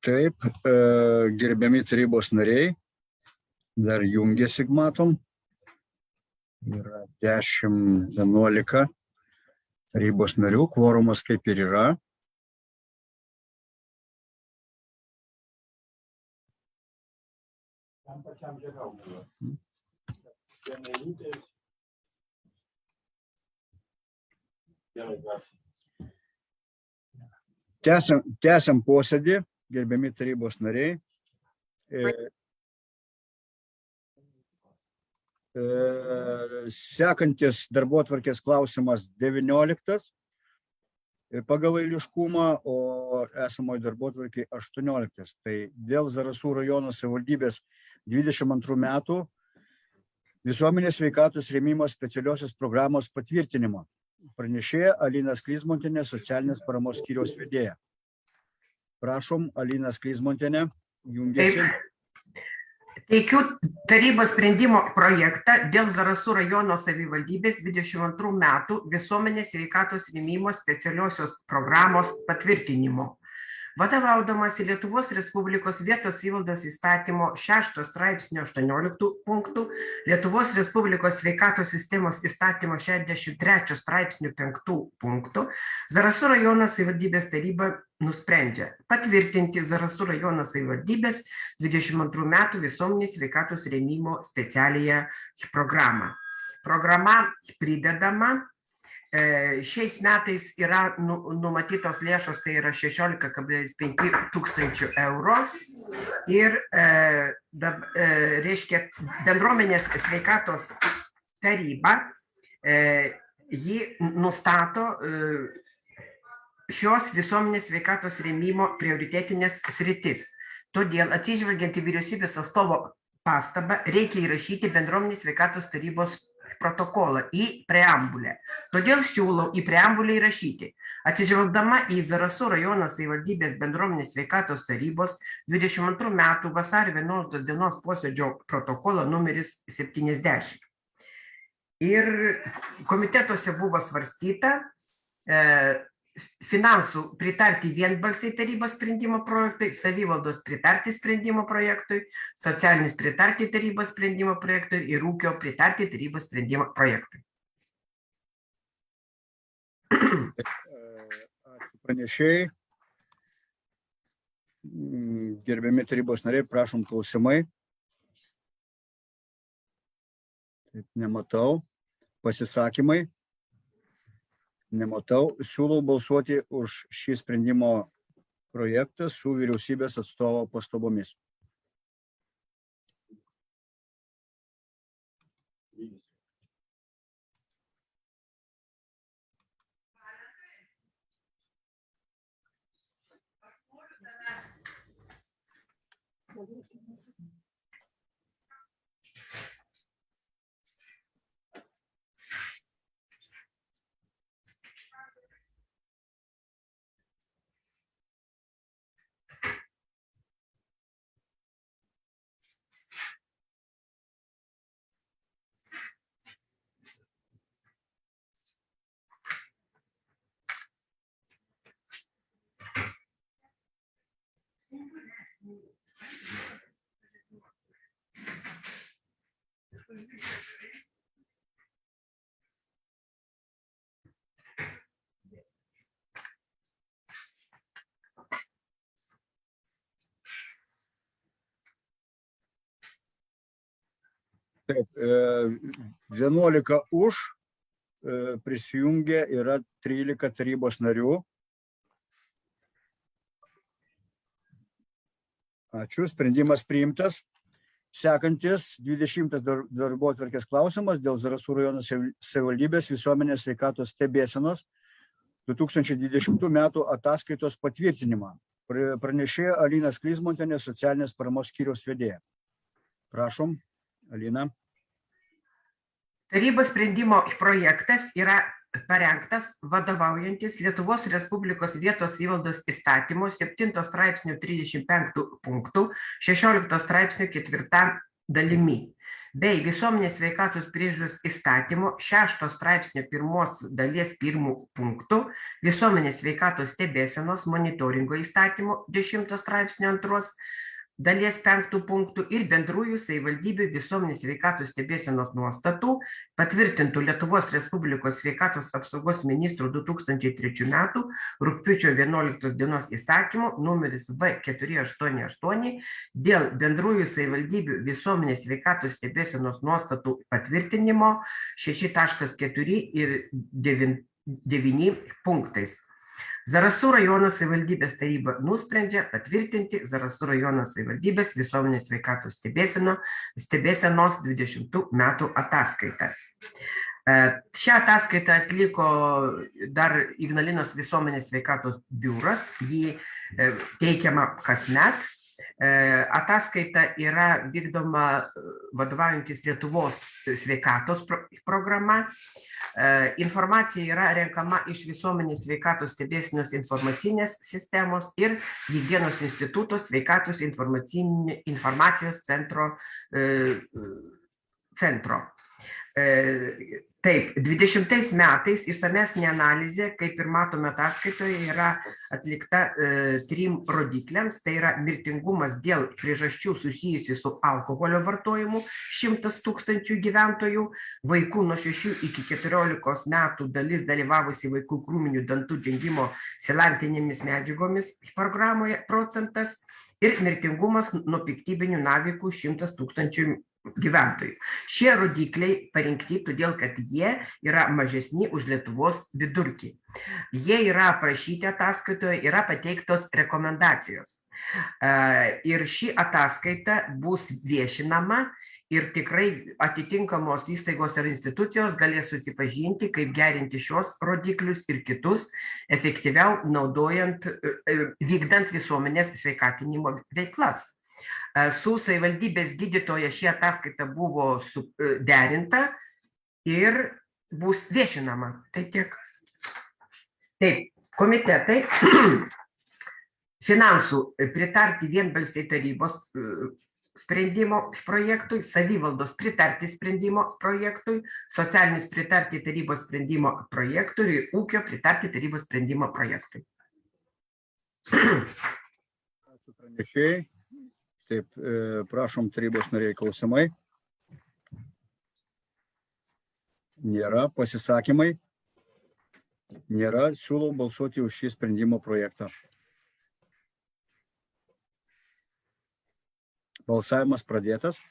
Taip, gerbiami tarybos nariai, dar jungiasi, matom, yra 10-11 tarybos narių, kvorumas kaip ir yra. Tęsiam posėdį, gerbiami tarybos nariai. Sekantis darbotvarkės klausimas 19 pagal eiliškumą, o esamoje darbotvarkėje 18. Tai dėl Zarasų rajono savivaldybės 22 metų visuomenės sveikatos rėmimo specialiosios programos patvirtinimo. Pranešėja Alina Sklizmontienė, socialinės paramos skyriaus vedėja. Prašom, Alina Sklizmontienė, jungiasi. Teikiu tarybos sprendimo projektą dėl Zarasų rajono savivaldybės 22 metų visuomenės sveikatos rėmimo specialiosios programos patvirtinimo. Vadovaudamasi Lietuvos Respublikos vietos savivaldos įstatymo 6 straipsnio 18 punktų, Lietuvos Respublikos sveikatos sistemos įstatymo 63 straipsnių 5 punktų, Zarasų rajono savivaldybės taryba nusprendžia patvirtinti Zarasų rajono savivaldybės 22 metų visuomenės sveikatos rėmimo specialiąją programą. Programa pridedama. Šiais metais yra numatytos lėšos, tai yra 16,5 tūkstančių eurų ir reiškia bendruomenės sveikatos taryba, ji nustato šios visuomenės sveikatos rėmimo prioritetinės sritis. Todėl atsižvelgiant į vyriausybės atstovo pastabą reikia įrašyti bendruomenės sveikatos tarybos protokolą į preambulę. Todėl siūlau į preambulę įrašyti. Atsižvelgdama į Zarasų rajono savivaldybės bendruomenės sveikatos tarybos 22 metų vasario 11 dienos posėdžio protokolo numeris 70. Ir komitetuose buvo svarstyta finansų pritarti vienbalsiai tarybos sprendimo projektui, savivaldos pritarti sprendimo projektui, socialinis pritarti tarybos sprendimo projektui ir ūkio pritarti tarybos sprendimo projektui. Ačiū pranešėjai. Gerbiami tarybos nariai, prašom klausimai. Taip, nematau. Pasisakymai. Nematau. Siūlau balsuoti už šį sprendimo projektą su vyriausybės atstovo pastabomis. Taip, 11 už, prisijungė yra 13 tarybos narių. Ačiū, sprendimas priimtas. Sekantis 20 darbotvarkės klausimas dėl Zarasų rajono savivaldybės visuomenės sveikatos stebėsenos 2020 metų ataskaitos patvirtinimą. Pranešėja Alina Sklizmontienė, socialinės paramos skyriaus vedėja. Prašom, Alina. Tarybos sprendimo projektas yra parengtas vadovaujantis Lietuvos Respublikos vietos savivaldos įstatymo 7 straipsnių 35 punktų 16 straipsnių 4 dalimi. bei visuomenės sveikatos priežiūros įstatymo 6 straipsnio 1 dalies 1 punktų, visuomenės sveikatos stebėsenos monitoringo įstatymo 10 straipsnio 2 dalies 5 punktų ir bendrųjų savivaldybių visuomenės sveikatos stebėsenos nuostatų patvirtintų Lietuvos Respublikos sveikatos apsaugos ministrų 2003 metų rugpjūčio 11 dienos įsakymo numeris V488 dėl bendrųjų savivaldybių visuomenės sveikatos stebėsenos nuostatų patvirtinimo 6.4 ir 9 punktais. Zarasų rajono savivaldybės taryba nusprendžia patvirtinti Zarasų rajono savivaldybės visuomenės sveikatos stebėsenos 20 metų ataskaitą. Šią ataskaitą atliko dar Ignalinos visuomenės sveikatos biuras, jį teikiama kasmet. Ataskaita yra vykdoma vadovaujantis Lietuvos sveikatos programa. Informacija yra renkama iš visuomenės sveikatos stebėsenos informacinės sistemos ir Higienos instituto sveikatos informacijos centro. Taip, 20 metais išsamesnė analizė, kaip ir matome ataskaitoje, yra atlikta 3 rodikliams, tai yra mirtingumas dėl priežasčių susijusių su alkoholio vartojimu 100 000 gyventojų, vaikų nuo 6 iki 14 metų dalis dalyvavusi vaikų krūminių dantų dengimo silantinėmis medžiagomis programoje procentas ir mirtingumas nuo piktybinių navikų 100 000 gyventojų. Šie rodikliai parinkti todėl, kad jie yra mažesni už Lietuvos vidurkį. Jie yra aprašyti ataskaitoje, yra pateiktos rekomendacijos. Ir ši ataskaita bus viešinama ir tikrai atitinkamos įstaigos ar institucijos galės susipažinti, kaip gerinti šios rodiklius ir kitus efektyviau vykdant visuomenės sveikatinimo veiklas. Su savivaldybės gydytoja ši ataskaita buvo derinta ir bus viešinama. Tai tiek. Taip, komitetai finansų pritarti vienbalsiai tarybos sprendimo projektui, savivaldos pritarti sprendimo projektui, socialinis pritarti tarybos sprendimo projektui ir ūkio pritarti tarybos sprendimo projektui. Ačiū pranešėjai. Taip, prašom tarybos nariai klausimai. Nėra pasisakymai. Nėra, siūlau balsuoti už šį sprendimo projektą. Balsavimas pradėtas.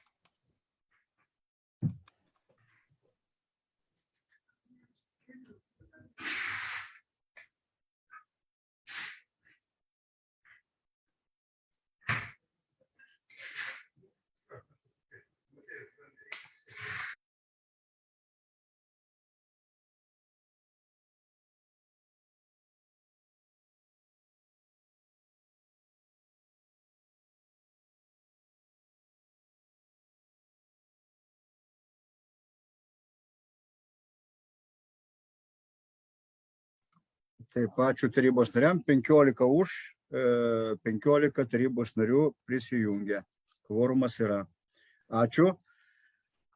Taip, ačiū tarybos nariam, 15 už, 15 tarybos narių prisijungia. Kvorumas yra. Ačiū.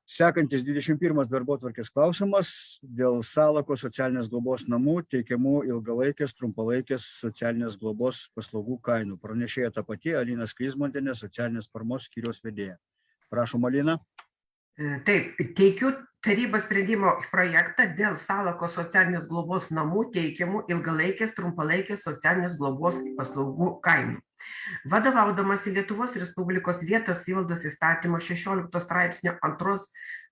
Sekantis 21 darbotvarkės klausimas dėl Salako socialinės globos namų teikiamų ilgalaikės, trumpalaikės socialinės globos paslaugų kainų. Pranešėja ta pati Alina Skrizmontienė, socialinės paramos skyriaus vedėja. Prašom, Alina. Taip, teikiu tarybos sprendimo projektą dėl Salako socialinės globos namų teikiamų ilgalaikės, trumpalaikės socialinės globos paslaugų kainų. Vadovaudamasi Lietuvos Respublikos vietos savivaldos įstatymo 16 straipsnio 2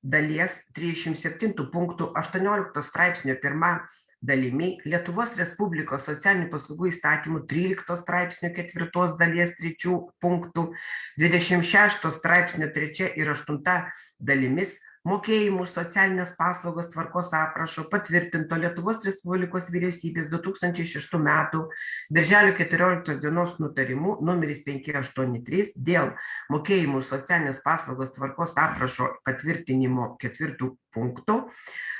dalies 37 punktų 18 straipsnio 1 dalimi, Lietuvos Respublikos socialinių paslaugų įstatymų 13 straipsnio 4 dalies 3 punktų 26 straipsnio 3 ir 8 dalimis mokėjimų už socialinės paslaugos tvarkos aprašo patvirtinto Lietuvos Respublikos vyriausybės 2006 metų birželio 14 dienos nutarimu numeris 583 dėl mokėjimų už socialinės paslaugos tvarkos aprašo patvirtinimo 4 punktų.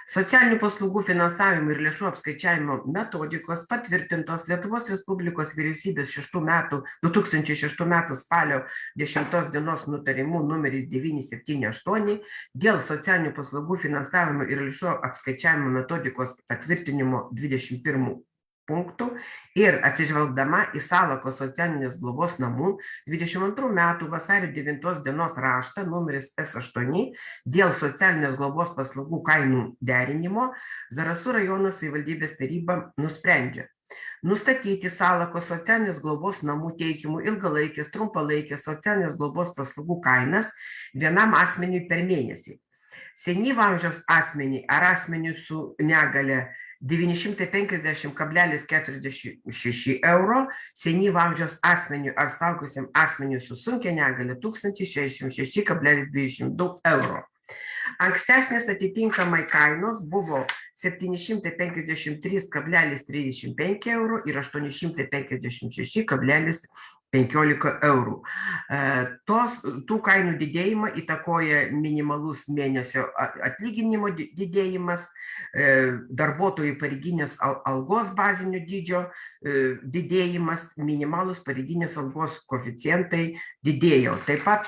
Socialinių paslaugų finansavimo ir lėšų apskaičiavimo metodikos patvirtintos Lietuvos Respublikos vyriausybės 2006 metų spalio 10 dienos nutarimu numeris 978 dėl socialinių paslaugų finansavimo ir lėšų apskaičiavimo metodikos patvirtinimo 21 punktų ir atsižvelgdama į Salakos socialinės globos namų 22 metų vasario 9 dienos raštą numeris S8 dėl socialinės globos paslaugų kainų derinimo, Zarasų rajono savivaldybės taryba nusprendžia nustatyti Salakos socialinės globos namų teikimų ilgalaikės, trumpalaikės socialinės globos paslaugų kainas vienam asmeniui per mėnesį. Senyvo amžiaus asmeniui ar asmeniui su negale 950,46 euro, senyvo amžiaus asmeniui ar suaugusiam asmeniui su sunkia negalia 1066,22 euro. Ankstesnės atitinkamai kainos buvo 753,35 euro ir 856,15 eurų. Tų kainų didėjimą įtakoja minimalus mėnesio atlyginimo didėjimas, darbuotojų pareiginės algos bazinio dydžio didėjimas, minimalus pareiginės algos koeficientai didėjo. Taip pat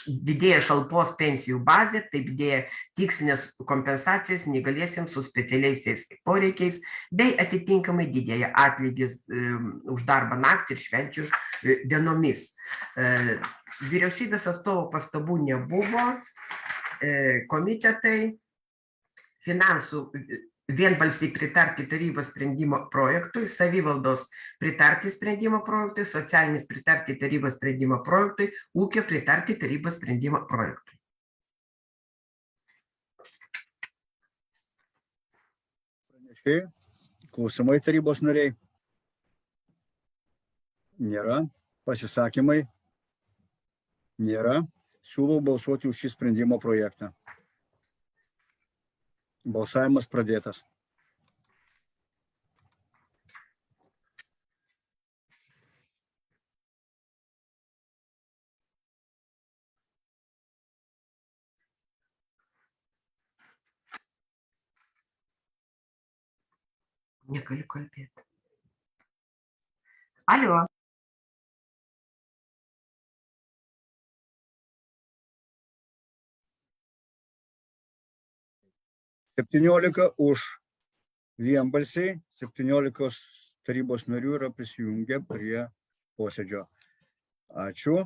didėja šalpos pensijų bazė, taip didėja tikslinės kompensacijos neįgaliesiems su specialiaisiais poreikiais, bei atitinkamai didėja atlygis už darbą naktį ir švenčių dienomis. Vyriausybės atstovų pastabų nebuvo, komitetai finansų vienbalsiai pritarti tarybos sprendimo projektui, savivaldos pritarti sprendimo projektui, socialinis pritarti tarybos sprendimo projektui, ūkio pritarti tarybos sprendimo projektui. Pranešėjai, klausimai tarybos nariai? Nėra. Pasisakymai? Nėra. Siūlau balsuoti už šį sprendimo projektą. Balsavimas pradėtas. Negaliu kalbėti. Alio. Septyniolika už vienbalsiai, 17 tarybos narių yra prisijungę prie posėdžio. Ačiū.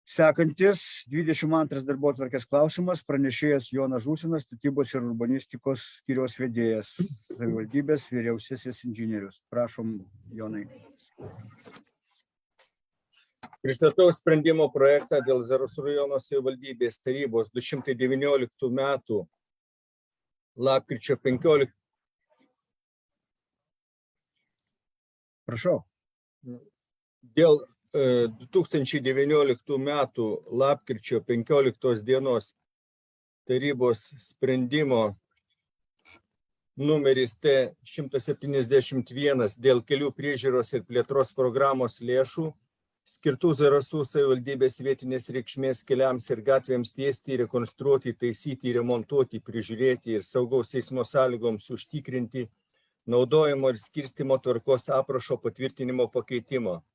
Sekantis 22 darbotvarkės klausimas, pranešėjas Jonas Žusinas, statybos ir urbanistikos skyriaus vedėjas, savivaldybės vyriausiasis inžinierius. Prašom, Jonai. Pristatau sprendimo projektą dėl Zarasų rajono savivaldybės tarybos 219 metų lapkričio 15. Prašau. Dėl 2019 metų lapkričio 15 dienos tarybos sprendimo numeris T171 dėl kelių priežiūros ir plėtros programos lėšų skirtų Zarasų savivaldybės vietinės reikšmės keliams ir gatvėms tiesti, rekonstruoti, taisyti, remontuoti, prižiūrėti ir saugaus eismo sąlygoms užtikrinti, naudojimo ir skirstymo tvarkos aprašo patvirtinimo pakeitimo.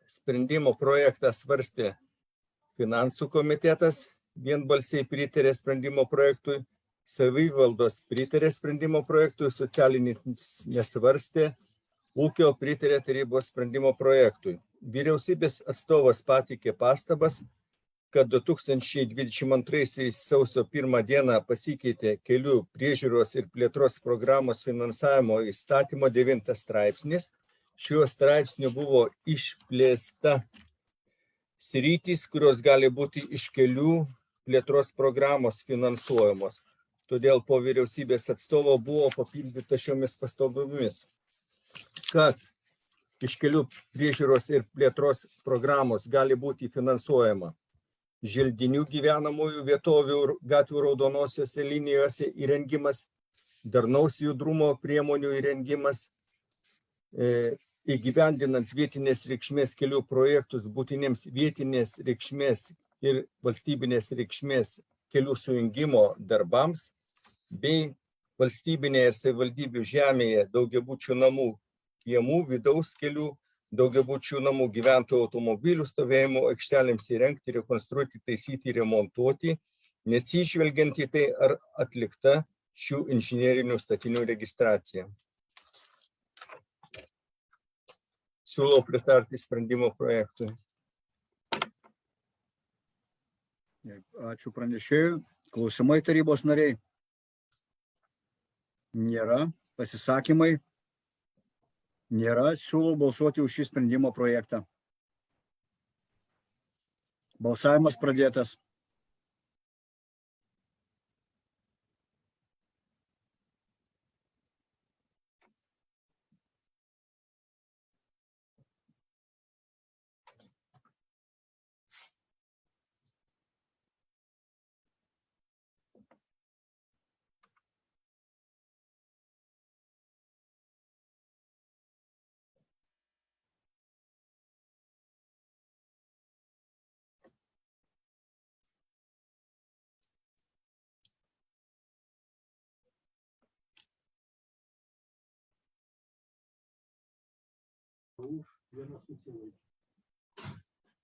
Sprendimo projektą svarstė finansų komitetas, vienbalsiai pritarė sprendimo projektui, savivaldos pritarė sprendimo projektui, socialinis nesvarstė, ūkio pritarė tarybos sprendimo projektui. Vyriausybės atstovas pateikė pastabas, kad 2022 sausio 1 dieną pasikeitė kelių priežiūros ir plėtros programos finansavimo įstatymo 9 straipsnis. Šiuo straipsniu buvo išplėsta sritys, kurios gali būti iš kelių plėtros programos finansuojamos. Todėl po vyriausybės atstovo buvo papildyta šiomis pastabomis, kad iš kelių priežiūros ir plėtros programos gali būti finansuojama želdinių gyvenamųjų vietovių gatvių raudonosiose linijose įrengimas, darnaus judrumo priemonių įrengimas, įgyvendinant vietinės reikšmės kelių projektus būtiniems vietinės reikšmės ir valstybinės reikšmės kelių sujungimo darbams bei valstybinėje ir savivaldybių žemėje daugiabučių namų kiemų vidaus kelių, daugiabučių namų gyventojų automobilių stovėjimo aikštelėms įrengti, rekonstruoti, taisyti ir remontuoti, neatsižvelgiant į tai, ar atlikta šių inžinerinių statinių registracija. Siūlau pritarti sprendimo projektui. Ačiū pranešėjui. Klausimai tarybos nariai? Nėra. Pasisakymai? Nėra. Siūlau balsuoti už šį sprendimo projektą. Balsavimas pradėtas.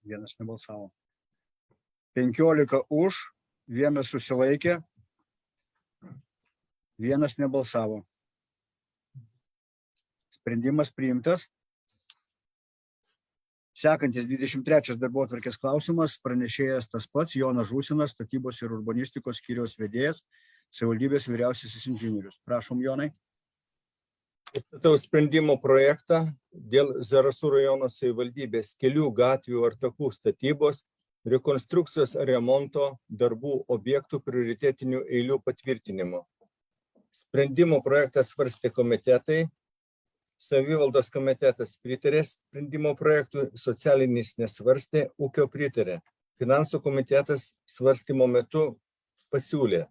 Vienas nebalsavo. 15 už, vienas susilaikė, vienas nebalsavo. Sprendimas priimtas. Sekantis 23 darbotvarkės klausimas, pranešėjas tas pats, Jonas Žusinas, statybos ir urbanistikos skyriaus vedėjas, savivaldybės vyriausiasis inžinierius. Prašom, Jonai. Pristatau sprendimo projektą dėl Zarasų rajono savivaldybės kelių, gatvių ar takų statybos, rekonstrukcijos ar remonto darbų objektų prioritetinių eilių patvirtinimo. Sprendimo projektą svarstė komitetai. Savivaldos komitetas pritarė sprendimo projektui, socialinis nesvarstė, ūkio pritarė. Finansų komitetas svarstymo metu pasiūlė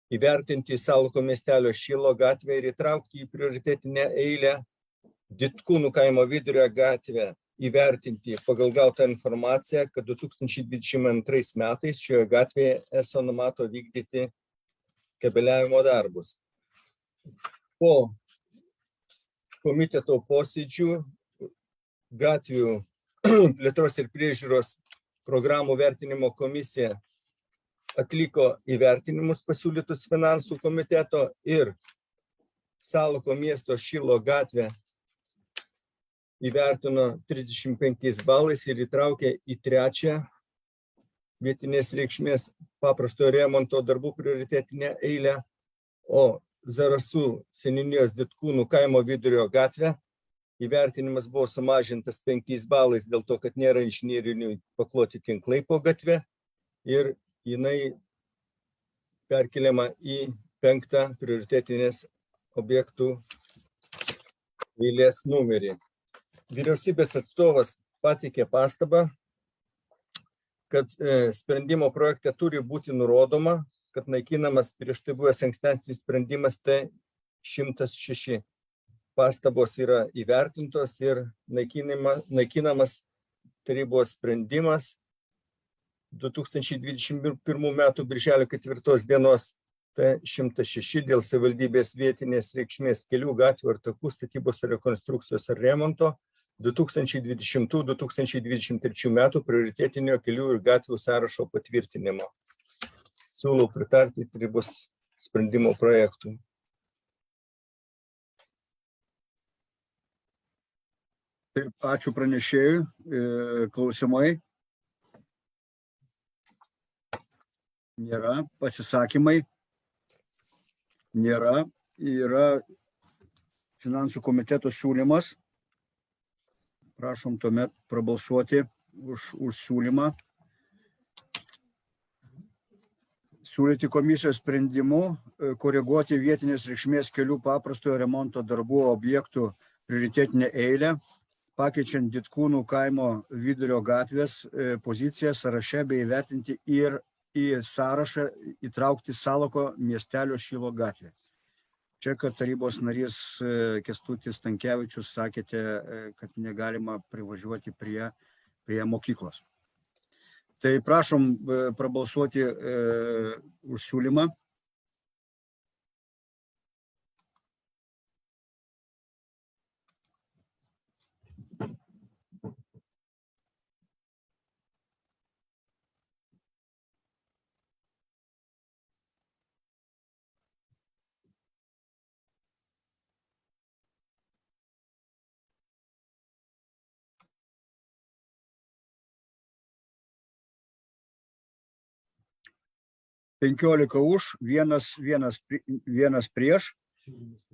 įvertinti Salako miestelio Šilo gatvę ir įtraukti į prioritetinę eilę, Ditkūnų kaimo Vidurio gatvę įvertinti pagal gautą informaciją, kad 2022 metais šioje gatvėje ESO numato vykdyti kabeliavimo darbus. Po komiteto posėdžių gatvių plėtros ir priežiūros programų vertinimo komisija atliko įvertinimus pasiūlytus finansų komiteto ir Salako miesto Šilo gatvę įvertino 35 balais ir įtraukė į 3 vietinės reikšmės paprastojo remonto darbų prioritetinę eilę, o Zarasų seniūnijos Ditkūnų kaimo Vidurio gatvę įvertinimas buvo sumažintas 5 balais dėl to, kad nėra inžinerinių pakloti tinklai po gatvę ir jinai perkeliama į 5 prioritetinės objektų eilės numerį. Vyriausybės atstovas pateikė pastabą, kad sprendimo projekte turi būti nurodoma, kad naikinamas prieš tai buvęs ankstesnis sprendimas T106. Pastabos yra įvertintos ir naikinamas tarybos sprendimas 2021 metų birželio 4 dienos T106 dėl savivaldybės vietinės reikšmės kelių, gatvių ar takų statybos ar rekonstrukcijos ar remonto 2020-2023 metų prioritetinio kelių ir gatvių sąrašo patvirtinimo. Siūlau pritarti tarybos sprendimo projektui. Taip, ačiū pranešėjui. Klausimai? Nėra. Pasisakymai? Nėra. Yra finansų komiteto siūlymas. Prašom tuomet prabalsuoti už siūlymą. Siūlyti komisijos sprendimu koreguoti vietinės reikšmės kelių paprastojo remonto darbų objektų prioritetinę eilę, pakeičiant Ditkūnų kaimo Vidurio gatvės poziciją sąraše bei įvertinti ir į sąrašą įtraukti Salako miestelio Šilo gatvę. Čia, kad tarybos narys Kęstutis Stankevičius sakėte, kad negalima privažiuoti prie mokyklos. Tai prašom prabalsuoti už siūlymą. Penkiolika už, vienas prieš.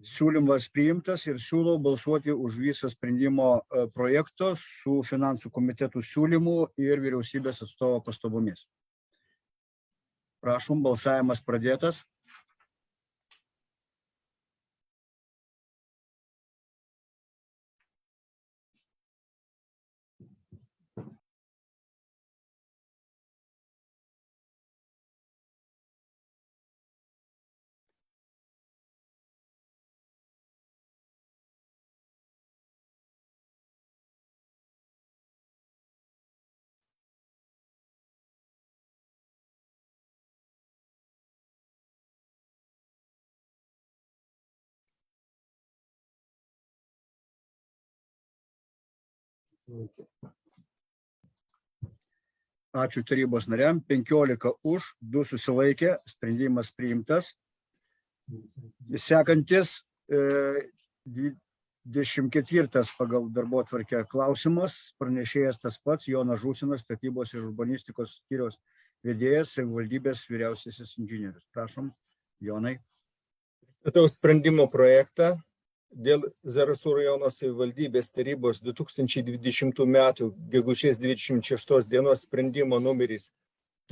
Siūlymas priimtas ir siūlau balsuoti už visą sprendimo projektą su finansų komitetų siūlymu ir vyriausybės atstovo pastabomis. Prašom, balsavimas pradėtas. Ačiū tarybos nariam. 15 už, 2 susilaikė, sprendimas priimtas. Sekantis 24 pagal darbotvarkę klausimas, pranešėjas tas pats, Jonas Žusinas, statybos ir urbanistikos skyriaus vedėjas, savivaldybės vyriausiasis inžinierius. Prašom, Jonai. Pristatau sprendimo projektą dėl Zarasų rajono savivaldybės tarybos 2020 metų gegužės 26 dienos sprendimo numeris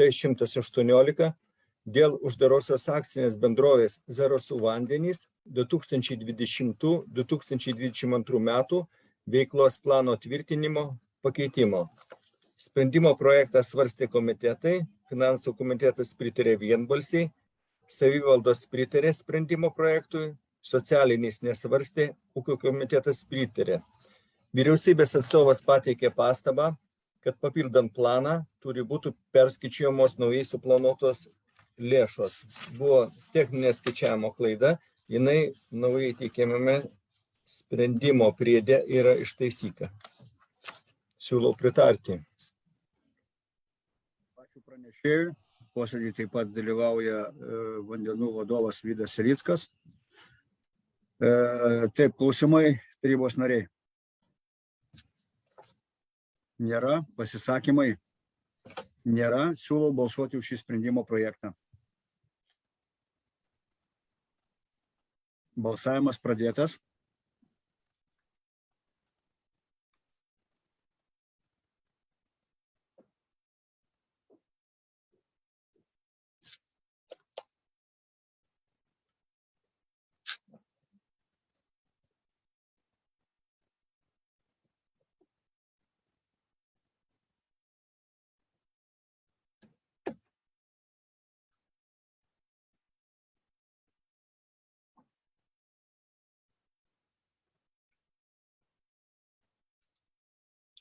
T118 dėl uždarosios akcinės bendrovės Zarasų vandenys 2020-2022 metų veiklos plano tvirtinimo pakeitimo. Sprendimo projektą svarstė komitetai, finansų komitetas pritarė vienbalsiai, savivaldos pritarė sprendimo projektui, socialinis nesvarstė, ūkio komitetas pritarė. Vyriausybės atstovas pateikė pastabą, kad papildant planą turi būti perskaičiuojamos naujai suplanuotos lėšos. Buvo techninė skaičiavimo klaida, jinai naujai teikiamame sprendimo priede yra ištaisyta. Siūlau pritarti. Ačiū pranešėjui. Posėdį taip pat dalyvauja vandenų vadovas Vydas Selickas. Taip, klausimai tarybos nariai. Nėra, pasisakymai nėra, siūlau balsuoti už šį sprendimo projektą. Balsavimas pradėtas.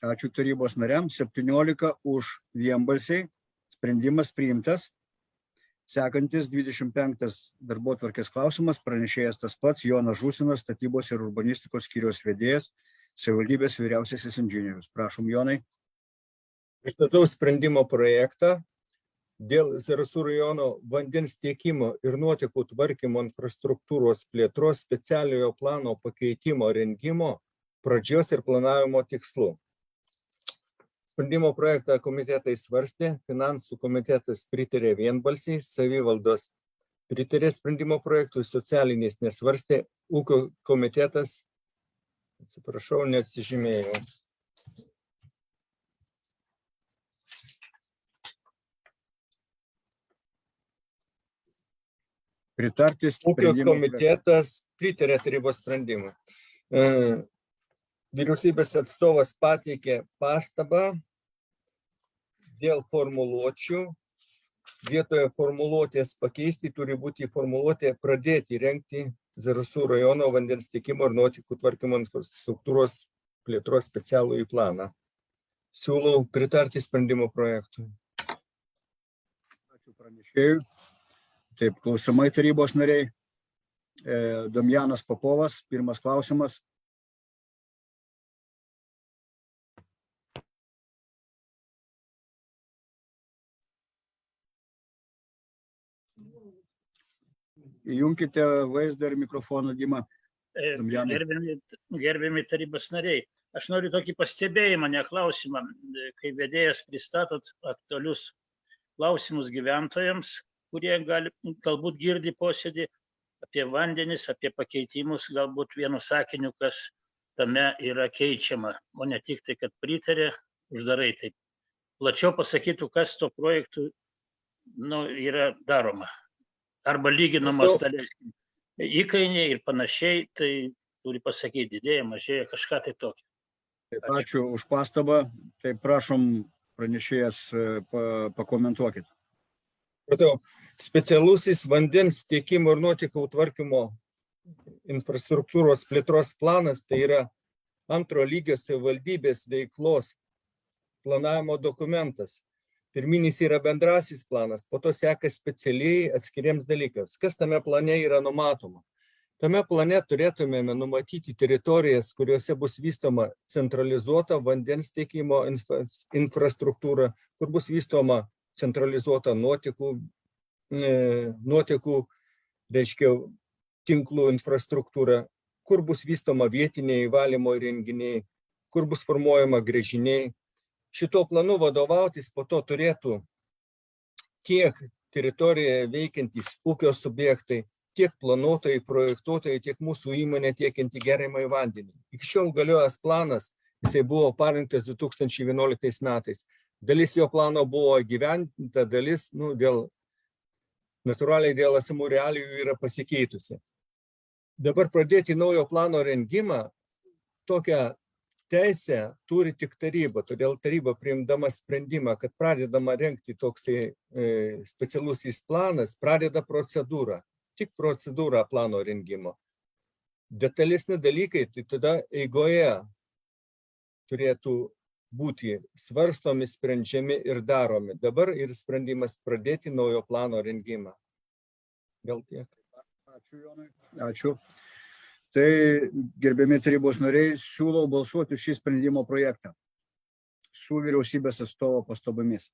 Ačiū tarybos nariams. 17 už, vienbalsiai. Sprendimas priimtas. Sekantis 25 darbotvarkės klausimas, pranešėjas tas pats, Jonas Žusinas, statybos ir urbanistikos skyriaus vedėjas, savivaldybės vyriausiasis inžinierius. Prašom, Jonai. Pristatau sprendimo projektą dėl Zarasų rajono vandens tiekimo ir nuotekų tvarkymo infrastruktūros plėtros specialiojo plano pakeitimo rengimo pradžios ir planavimo tikslų. Sprendimo projektą komitetai svarstė, finansų komitetas pritarė vienbalsiai, savivaldos pritarė sprendimo projektui, socialinis nesvarstė, ūkio komitetas, atsiprašau, neatsižymėjau. Pritartis Ūkio komitetas pritarė tarybos sprendimui. Vyriausybės atstovas pateikė pastabą dėl formuluočių. Vietoje formuluotės pakeisti turi būti formuluotė pradėti rengti Zarasų rajono vandens tiekimo ir nuotekų tvarkymo infrastruktūros plėtros specialųjį planą. Siūlau pritarti sprendimo projektui. Ačiū pranešėjui. Taip, klausimai tarybos nariai. Domjanas Popovas, pirmas klausimas. Įjunkite vaizdą ir mikrofoną, Dima. Domjanai. Gerbiami tarybos nariai, aš noriu tokį pastebėjimą, ne klausimą, kai vedėjas pristatot aktualius klausimus gyventojams, kurie galbūt girdi posėdį apie vandenis, apie pakeitimus, galbūt vienu sakiniu, kas tame yra keičiama, o ne tik tai, kad pritarė, uždarai taip. Plačiau pasakytų, kas to projektų yra daroma. Arba lyginamos daleiskim įkainiai ir panašiai, tai turi pasakyti, didėja, mažėja, kažką tai tokio. Taip, ačiū už pastabą. Tai prašom, pranešėjas, pakomentuokit. Specialusis vandens tiekimo ir nuotekų tvarkymo infrastruktūros plėtros planas tai yra antro lygio savivaldybės veiklos planavimo dokumentas. Pirminis yra bendrasis planas, po to seka specialiai atskiriems dalykams. Kas tame plane yra numatoma? Tame plane turėtumėme numatyti teritorijas, kuriuose bus vystoma centralizuota vandens tiekimo infrastruktūra, kur bus vystoma centralizuota nuotekų, reiškia, tinklų infrastruktūra, kur bus vystoma vietiniai valymo įrenginiai, kur bus formuojama gręžiniai. Šito planu vadovautis po to turėtų tiek teritorijoje veikiantys ūkio subjektai, tiek planuotojai, projektuotojai, tiek mūsų įmonė tiekianti geriamąjį vandenį. Iki šiol galiojęs planas, jisai buvo parengtas 2011 metais. Dalis jo plano buvo gyventinta, dalis, natūraliai dėl esamų realijų yra pasikeitusi. Dabar pradėti naujo plano rengimą, tokią teisę turi tik taryba, todėl taryba priimdama sprendimą, kad pradedama rengti toksai specialusis planas, pradeda procedūrą, tik procedūrą plano rengimo. Detalesni dalykai, tai tada eigoje turėtų būti svarstomi, sprendžiami ir daromi. Dabar ir sprendimas pradėti naujo plano rengimą. Gal tiek. Ačiū, Jonai. Ačiū. Tai, gerbiami tarybos nariai, siūlau balsuoti šį sprendimo projektą su vyriausybės atstovo pastabomis.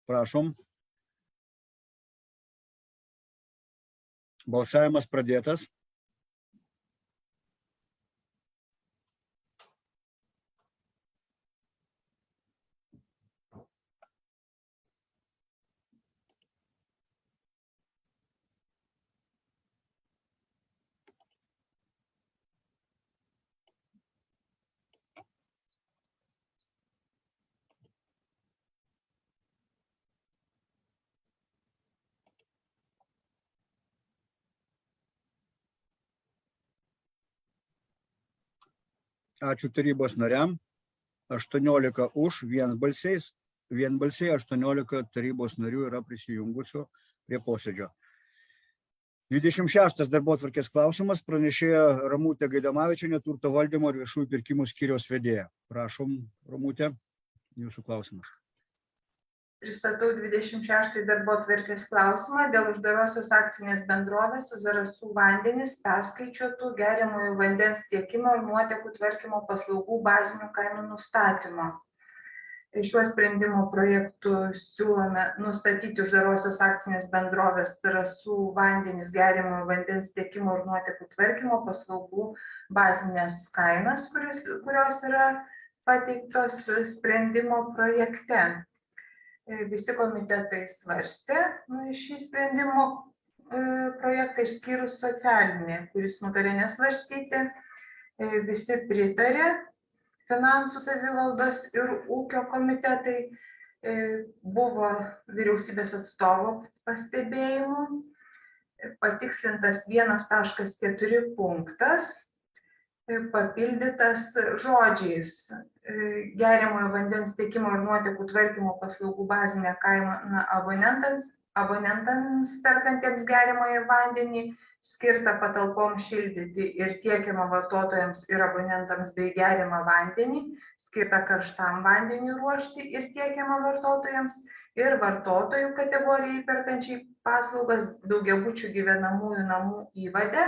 Prašom. Balsavimas pradėtas. Ačiū tarybos nariam. 18 už, vienbalsiai 18 tarybos narių yra prisijungusių prie posėdžio. 26 darbotvarkės klausimas, pranešėja Ramutė Gaidamavičienė, turto valdymo ir viešųjų pirkimų skyriaus vedėja. Prašom, Ramutė, jūsų klausimas. Pristatau 26 darbotvarkės klausimą dėl uždarosios akcinės bendrovės Zarasų vandenys perskaičiuotų geriamojo vandens tiekimo ir nuotekų tvarkymo paslaugų bazinių kainų nustatymo. Šiuo sprendimo projektu siūlome nustatyti uždarosios akcinės bendrovės Zarasų vandenys geriamojo vandens tiekimo ir nuotekų tvarkymo paslaugų bazinės kainas, kurios yra pateiktos sprendimo projekte. Visi komitetai svarstė šį sprendimo projektą išskyrus socialinį, kuris nutarė nesvarstyti. Visi pritarė, finansų savivaldos ir ūkio komitetai. Buvo vyriausybės atstovo pastebėjimų, patikslintas 1.4 punktas, papildytas žodžiais geriamojo vandens tiekimo ir nuotekų tvarkymo paslaugų bazinė kaina abonentams perkantiems geriamąjį vandenį, skirta patalpoms šildyti ir tiekiama vartotojams ir abonentams bei geriamą vandenį, skirta karštam vandeniui ruošti ir tiekiama vartotojams, ir vartotojų kategorijai perkančiai paslaugas daugiabučių gyvenamųjų namų įvade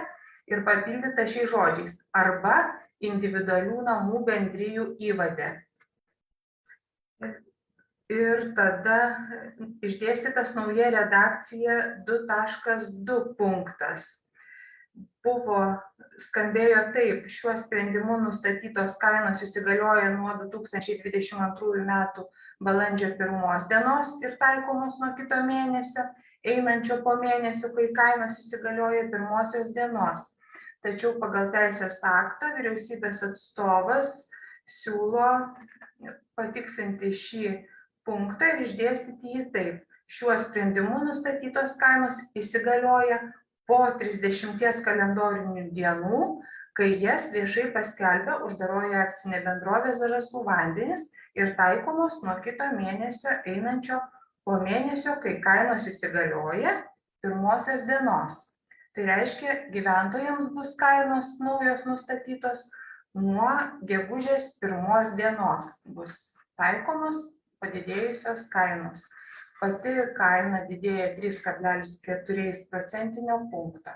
ir papildyta šiais žodžiais arba individualių namų bendrijų įvade. Ir tada išdėstytas nauja redakcija 2.2 punktas. Skambėjo taip: šiuo sprendimu nustatytos kainos įsigalioja nuo 2022 metų balandžio 1 dienos ir taikomos nuo kito mėnesio, einančio po mėnesio, kai kainos įsigalioja 1 dienos. Tačiau pagal teisės aktą vyriausybės atstovas siūlo patikslinti šį punktą ir išdėstyti jį taip: šiuo sprendimu nustatytos kainos įsigalioja po 30 kalendorinių dienų, kai jas viešai paskelbia uždaroji akcinė bendrovė Zarasų vandenys ir taikomos nuo kito mėnesio einančio po mėnesio, kai kainos įsigalioja 1 dienos. Tai reiškia, gyventojams bus kainos naujos nustatytos nuo gegužės 1 dienos. Bus taikomos padidėjusios kainos. Pati kaina didėja 3,4 procentinio punkto.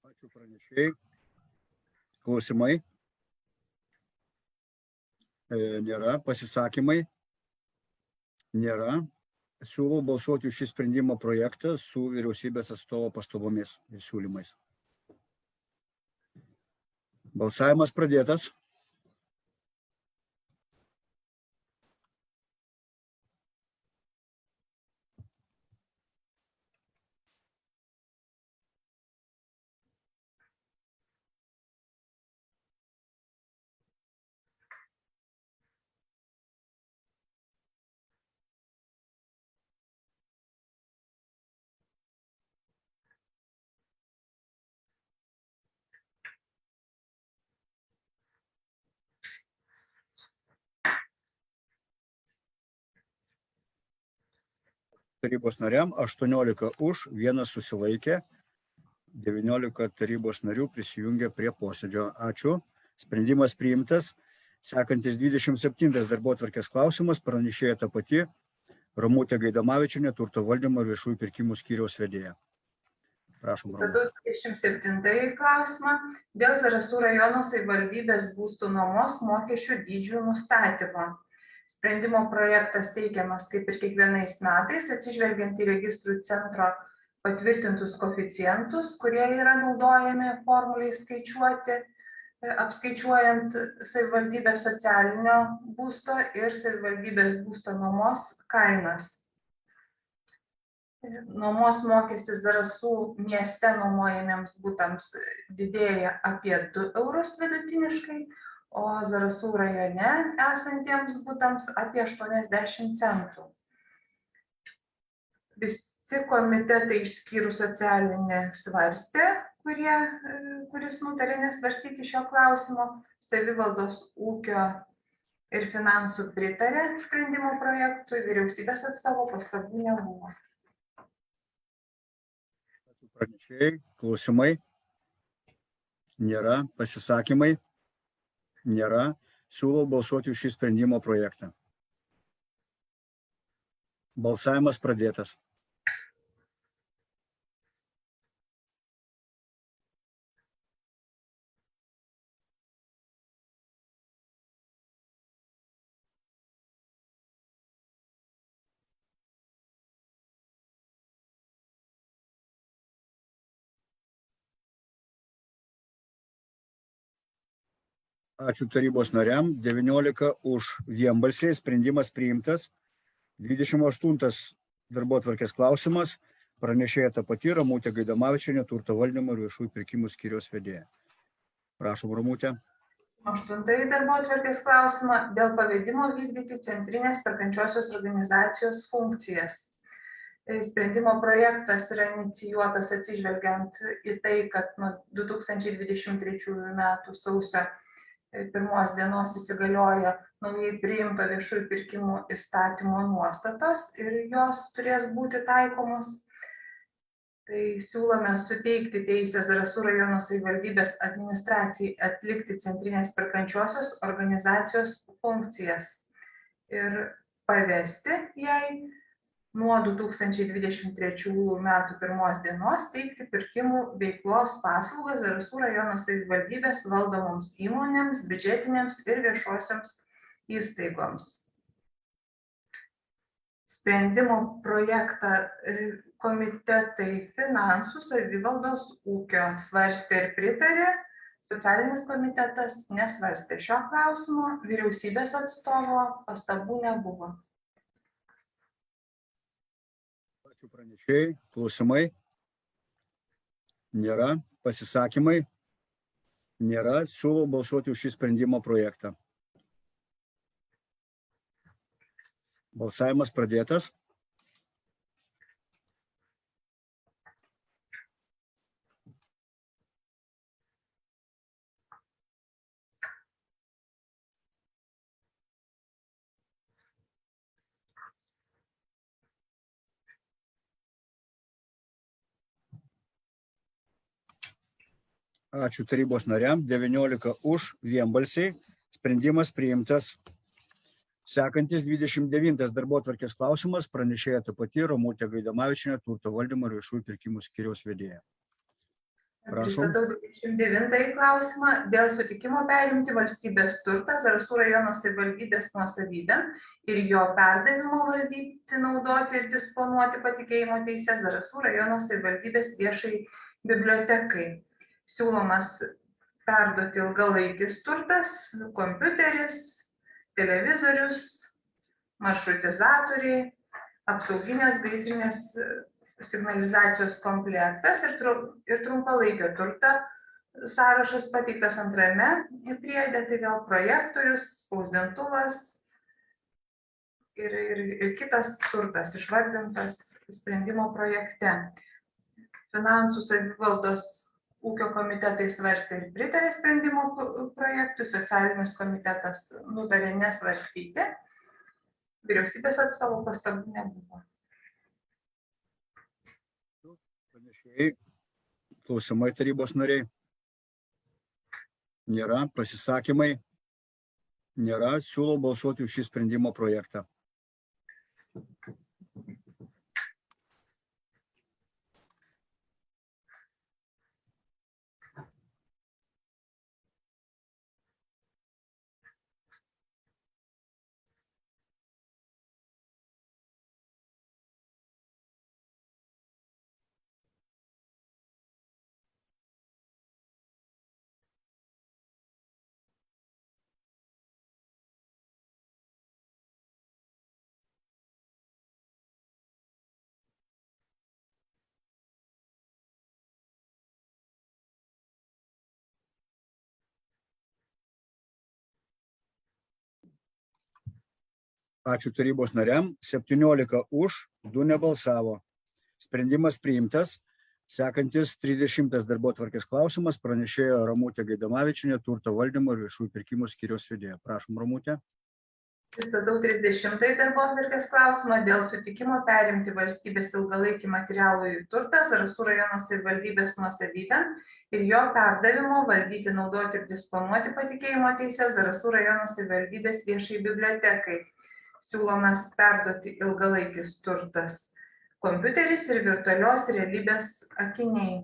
Ačiū pranešėjai. Klausimai? Nėra. Pasisakymai? Nėra. Siūlau balsuoti už šį sprendimo projektą su vyriausybės atstovo pastabomis ir siūlymais. Balsavimas pradėtas. Tarybos nariam 18 už, 1 susilaikė, 19 tarybos narių prisijungė prie posėdžio. Ačiū. Sprendimas priimtas. Sekantis 27 darbotvarkės klausimas, pranešėja ta pati Ramutė Gaidamavičienė, turto valdymo ir viešųjų pirkimų skyriaus vedėja. Prašom, Ramutė. 27 klausimą dėl Zarasų rajono savivaldybės būstų nuomos mokesčių dydžių nustatymo. Sprendimo projektas teikiamas kaip ir kiekvienais metais, atsižvelgiant į registrų centro patvirtintus koeficientus, kurie yra naudojami formuliai skaičiuoti, apskaičiuojant savivaldybės socialinio būsto ir savivaldybės būsto nuomos kainas. Nuomos mokestis Zarasų mieste nuomojamiems butams didėja apie 2 eurus vidutiniškai, o Zarasų rajone esantiems butams apie 80 centų. Visi komitetai išskyrus socialinį svarstė, kuris nutarė nesvarstyti šio klausimo, savivaldos ūkio ir finansų pritarė sprendimo projektui, vyriausybės atstovo pastabų nebuvo. Pranešėjai, klausimai? Nėra. Pasisakymai? Nėra. Siūlau balsuoti už šį sprendimo projektą. Balsavimas pradėtas. Ačiū tarybos nariam. 19 už, vienbalsiai, sprendimas priimtas. 28 darbotvarkės klausimas. Pranešėja ta pati Ramutė Gaidamavičienė, turto valdymo ir viešųjų pirkimų skyriaus vedėja. Prašom, Ramutė. 8 darbotvarkės klausimą dėl pavedimo vykdyti centrinės perkančiosios organizacijos funkcijas. Sprendimo projektas yra inicijuotas atsižvelgiant į tai, kad nuo 2023 metų sausio 1 dienos įsigalioja naujai priimto viešųjų pirkimų įstatymo nuostatos ir jos turės būti taikomos. Tai siūlome suteikti teisę Zarasų rajono savivaldybės administracijai atlikti centrinės perkančiosios organizacijos funkcijas ir pavesti jai nuo 2023 metų 1 dienos teikti pirkimų veiklos paslaugas Zarasų rajono savivaldybės valdomoms įmonėms, biudžetinėms ir viešosioms įstaigoms. Sprendimo projektą komitetai finansų, savivaldos, ūkio svarstė ir pritarė, socialinis komitetas nesvarstė šio klausimo, vyriausybės atstovo pastabų nebuvo. Ačiū pranešėjai. Klausimai? Nėra. Pasisakymai? Nėra. Siūlau balsuoti už šį sprendimo projektą. Balsavimas pradėtas. Ačiū tarybos nariam. 19 už, vienbalsiai. Sprendimas priimtas. Sekantis 29 darbotvarkės klausimas, pranešėja ta pati Ramutė Gaidamavičienė, turto valdymo ir viešųjų pirkimų skyriaus vedėja. Prašom. Pristatau 29 klausimą dėl sutikimo perimti valstybės turtą Zarasų rajono savivaldybės nuosavybę ir jo perdavimo valdyti, naudoti ir disponuoti patikėjimo teisę Zarasų rajono savivaldybės viešai bibliotekai. Siūlomas perduoti ilgalaikis turtas, kompiuteris, televizorius, maršrutizatoriai, apsauginės gaisrinės signalizacijos komplektas ir trumpalaikio turto sąrašas pateiktas antrame priede, tai vėl projektorius, spausdintuvas ir kitas turtas išvardintas sprendimo projekte. Finansų, savivaldos, ūkio komitetai svarstė ir pritarė sprendimo projektui, socialinis komitetas nutarė nesvarstyti, vyriausybės atstovų pastabų nebuvo. Pranešėjai, klausimai tarybos nariai? Nėra. Pasisakymai? Nėra. Siūlau balsuoti už šį sprendimo projektą. Ačiū tarybos nariam. 17 už, 2 nebalsavo. Sprendimas priimtas. Sekantis 30 darbotvarkės klausimas, pranešėja Ramutė Gaidamavičienė, turto valdymo ir viešųjų pirkimų skyriaus vedėja. Prašom, Ramutė. Pristatau 30 darbotvarkės klausimą dėl sutikimo perimti valstybės ilgalaikį materialųjį turtą Zarasų rajono savivaldybės nuosavybę ir jo perdavimo valdyti, naudoti ir disponuoti patikėjimo teisę Zarasų rajono savivaldybės viešai bibliotekai. Siūlomas perduoti ilgalaikis turtas, kompiuteris ir virtualios realybės akiniai.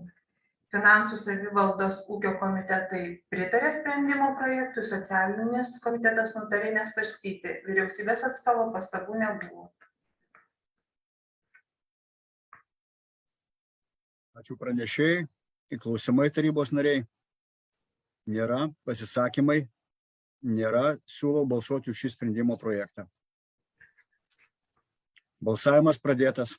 Finansų, savivaldos, ūkio komitetai pritarė sprendimo projektui, socialinis komitetas nutarė nesvarstyti, vyriausybės atstovo pastabų nebuvo. Ačiū pranešėjai. Klausimai tarybos nariai? Nėra. Pasisakymai? Nėra. Siūlau balsuoti už šį sprendimo projektą. Balsavimas pradėtas.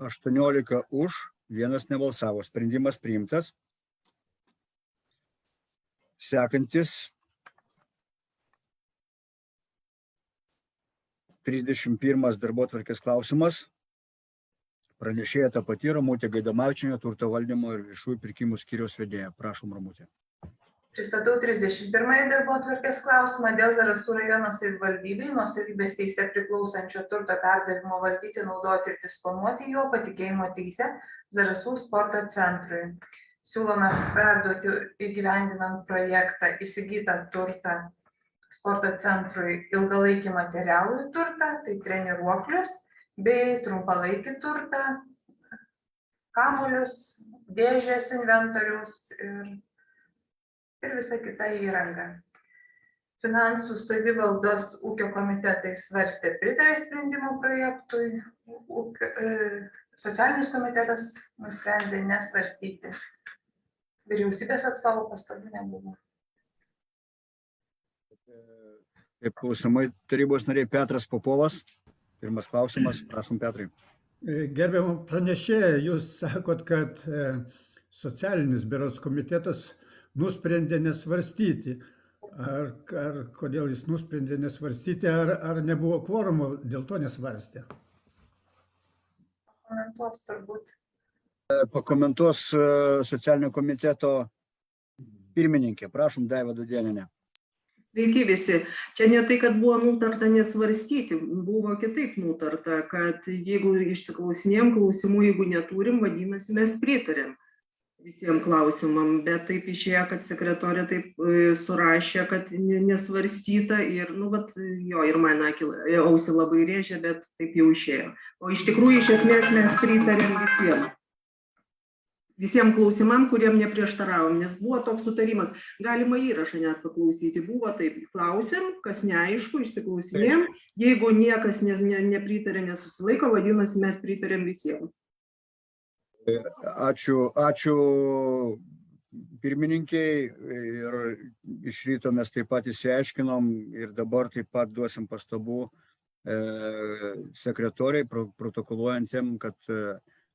18 už, 1 nebalsavo. Sprendimas priimtas. Sekantis 31 darbotvarkės klausimas. Pranešėja ta pati Ramutė Gaidamavičienė, turto valdymo ir viešųjų pirkimų skyriaus vedėja. Prašom, Ramutė. Pristatau 31 darbotvarkės klausimą dėl Zarasų rajono savivaldybei nuosavybės teise priklausančio turto perdavimo valdyti, naudoti ir disponuoti jo patikėjimo teise Zarasų sporto centrui. Siūlome perduoti įgyvendinant projektą įsigytą turtą sporto centrui ilgalaikį materialų turtą, tai treniruoklius, bei trumpalaikį turtą, kamuolius, dėžės inventoriaus ir visą kitą įrangą. Finansų savivaldos ūkio komitetai svarstė, pritarė sprendimo projektui, socialinis komitetas nusprendė nesvarstyti. Vyriausybės atstovų pastabų nebuvo. Taip, klausimai tarybos nariai Petras Popovas. Pirmas klausimas, prašom, Petrai. Gerbiamą pranešėją, jūs sakot, kad socialinis berods komitetas nusprendė nesvarstyti. Ar kodėl jis nusprendė nesvarstyti, ar nebuvo kvorumo, dėl to nesvarstė? Komentuos turbūt. Pakomentuos socialinio komiteto pirmininkė. Prašom, Daiva Dudėnienė. Sveiki visi. Čia ne tai, kad buvo nutarta nesvarstyti, buvo kitaip nutarta, kad jeigu išsiklausinėjom klausimų, jeigu neturim, vadinasi, mes pritarėm visiems klausimam, bet taip išėjo, kad sekretorė taip surašė, kad nesvarstyta ir, ir man ausį labai rėžė, bet taip jau išėjo. O iš tikrųjų, iš esmės, mes pritarėm visiems klausimam, kuriem neprieštaravom, nes buvo toks sutarimas. Galima įrašą net paklausyti. Buvo taip, klausėm, kas neaišku, išsiklausinėjom. Jeigu niekas nepritarė, nesusilaiko, vadinasi, mes pritarėm visiems. Ačiū pirmininkiai ir iš ryto mes taip pat įsiaiškinom ir dabar taip pat duosim pastabų sekretoriai, protokoluojantiem, kad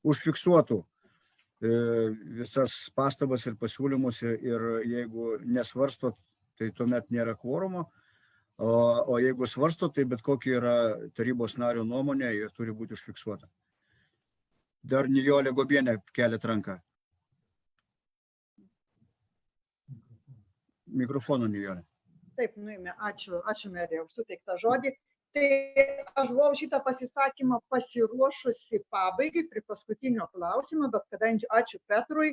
užfiksuotų visas pastabas ir pasiūlymus ir jeigu nesvarstot, tai tuomet nėra kvorumo, o jeigu svarstot, tai bet kokia yra tarybos nario nuomonė ir turi būti užfiksuota. Dar Nijolė Gobienė kelia ranką. Mikrofoną, Nijolė. Taip, nuėmė. Ačiū merė už suteiktą žodį. Tai aš buvau šitą pasisakymą pasiruošusi pabaigai prie paskutinio klausimo, bet kadangi ačiū Petrui,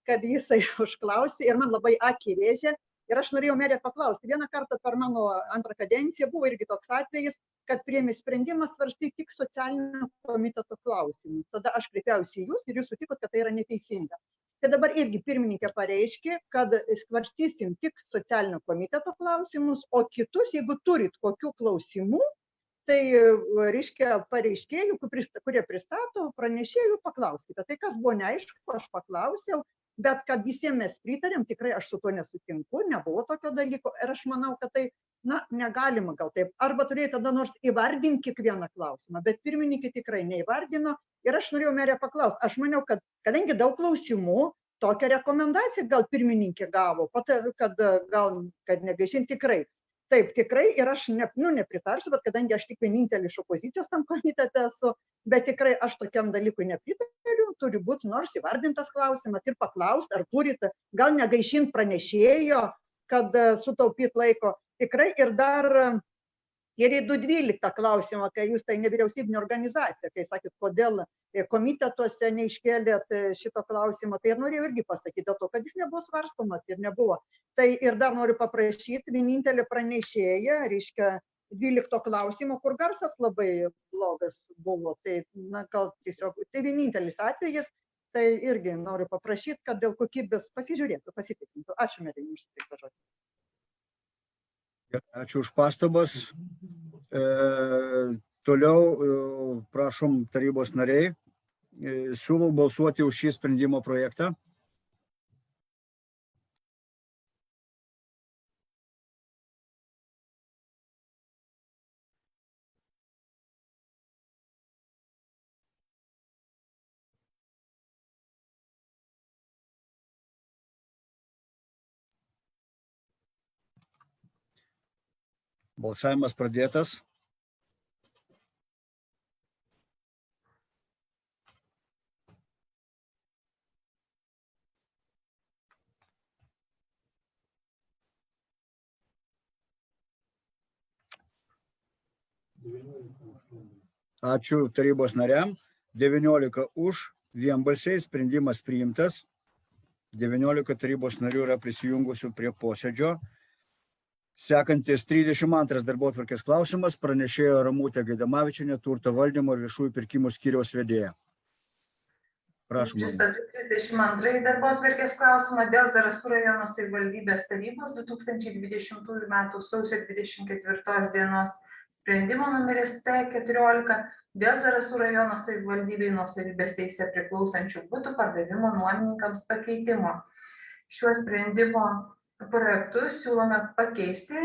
kad jisai užklausė ir man labai akį rėžė. Ir aš norėjau merė paklausti. Vieną kartą per mano antrą kadenciją buvo irgi toks atvejis, kad priėmė sprendimą svarstyti tik socialinio komiteto klausimus. Tada aš kreipiausi į jūs ir jūs sutikot, kad tai yra neteisinga. Tai dabar irgi pirmininkė pareiškė, kad svarstysim tik socialinio komiteto klausimus, o kitus, jeigu turit kokių klausimų, tai reiškia pareiškėjų, kurie pristato pranešėjų, paklauskite. Tai kas buvo neaišku, aš paklausiau, bet kad visiems mes pritarėm, tikrai aš su tuo nesutinku, nebuvo tokio dalyko ir aš manau, kad tai, negalima gal taip. Arba turėjai tada nors įvardinti kiekvieną klausimą, bet pirmininkė tikrai neįvardino ir aš norėjau merę paklausti. Aš maniau, kad kadangi daug klausimų, tokią rekomendaciją gal pirmininkė gavo, kad negaišint tikrai. Taip, tikrai ir aš nepritarsiu, bet kadangi aš tik vienintelį iš opozicijos tam komitete esu, bet tikrai aš tokiam dalykui nepritariu, turi būti nors įvardintas klausimas ir paklausti, ar turite, gal negaišint pranešėjo, kad sutaupyt laiko. Tikrai ir dar ir į 2.12 klausimą, kai jūs tai nevyriausybinė organizacija, kai sakėt, kodėl komitetuose neiškėlėt šito klausimo, tai ir norėjau irgi pasakyti dėl to, kad jis nebuvo svarstomas ir nebuvo. Tai ir dar noriu paprašyti, vienintelė pranešėja, reiškia 12 klausimo, kur garsas labai blogas buvo, tai gal tiesiog, tai vienintelis atvejis, tai irgi noriu paprašyti, kad dėl kokybės pasižiūrėtų, pasitikintų. Ačiū, merė, už suteiktą žodį. Ačiū už pastabas. Toliau, prašom, tarybos nariai, siūlau balsuoti už šį sprendimo projektą. Balsavimas pradėtas. Ačiū tarybos nariam. 19 už, vienbalsiai sprendimas priimtas. 19 tarybos narių yra prisijungusių prie posėdžio. Sekantis 32 darbotvarkės klausimas, pranešėjo Ramutė Gaidamavičienė, turto valdymo ir viešųjų pirkimų skyriaus vedėja. Prašom. Pristatu 32 darbotvarkės klausimą dėl Zarasų rajono savivaldybės tarybos 2020 m. sausio 24 dienos sprendimo numeris T14 dėl Zarasų rajono savivaldybei nuosavybės teise priklausančių butų pardavimo nuomininkams pakeitimo. Šiuo sprendimo projektu siūlome pakeisti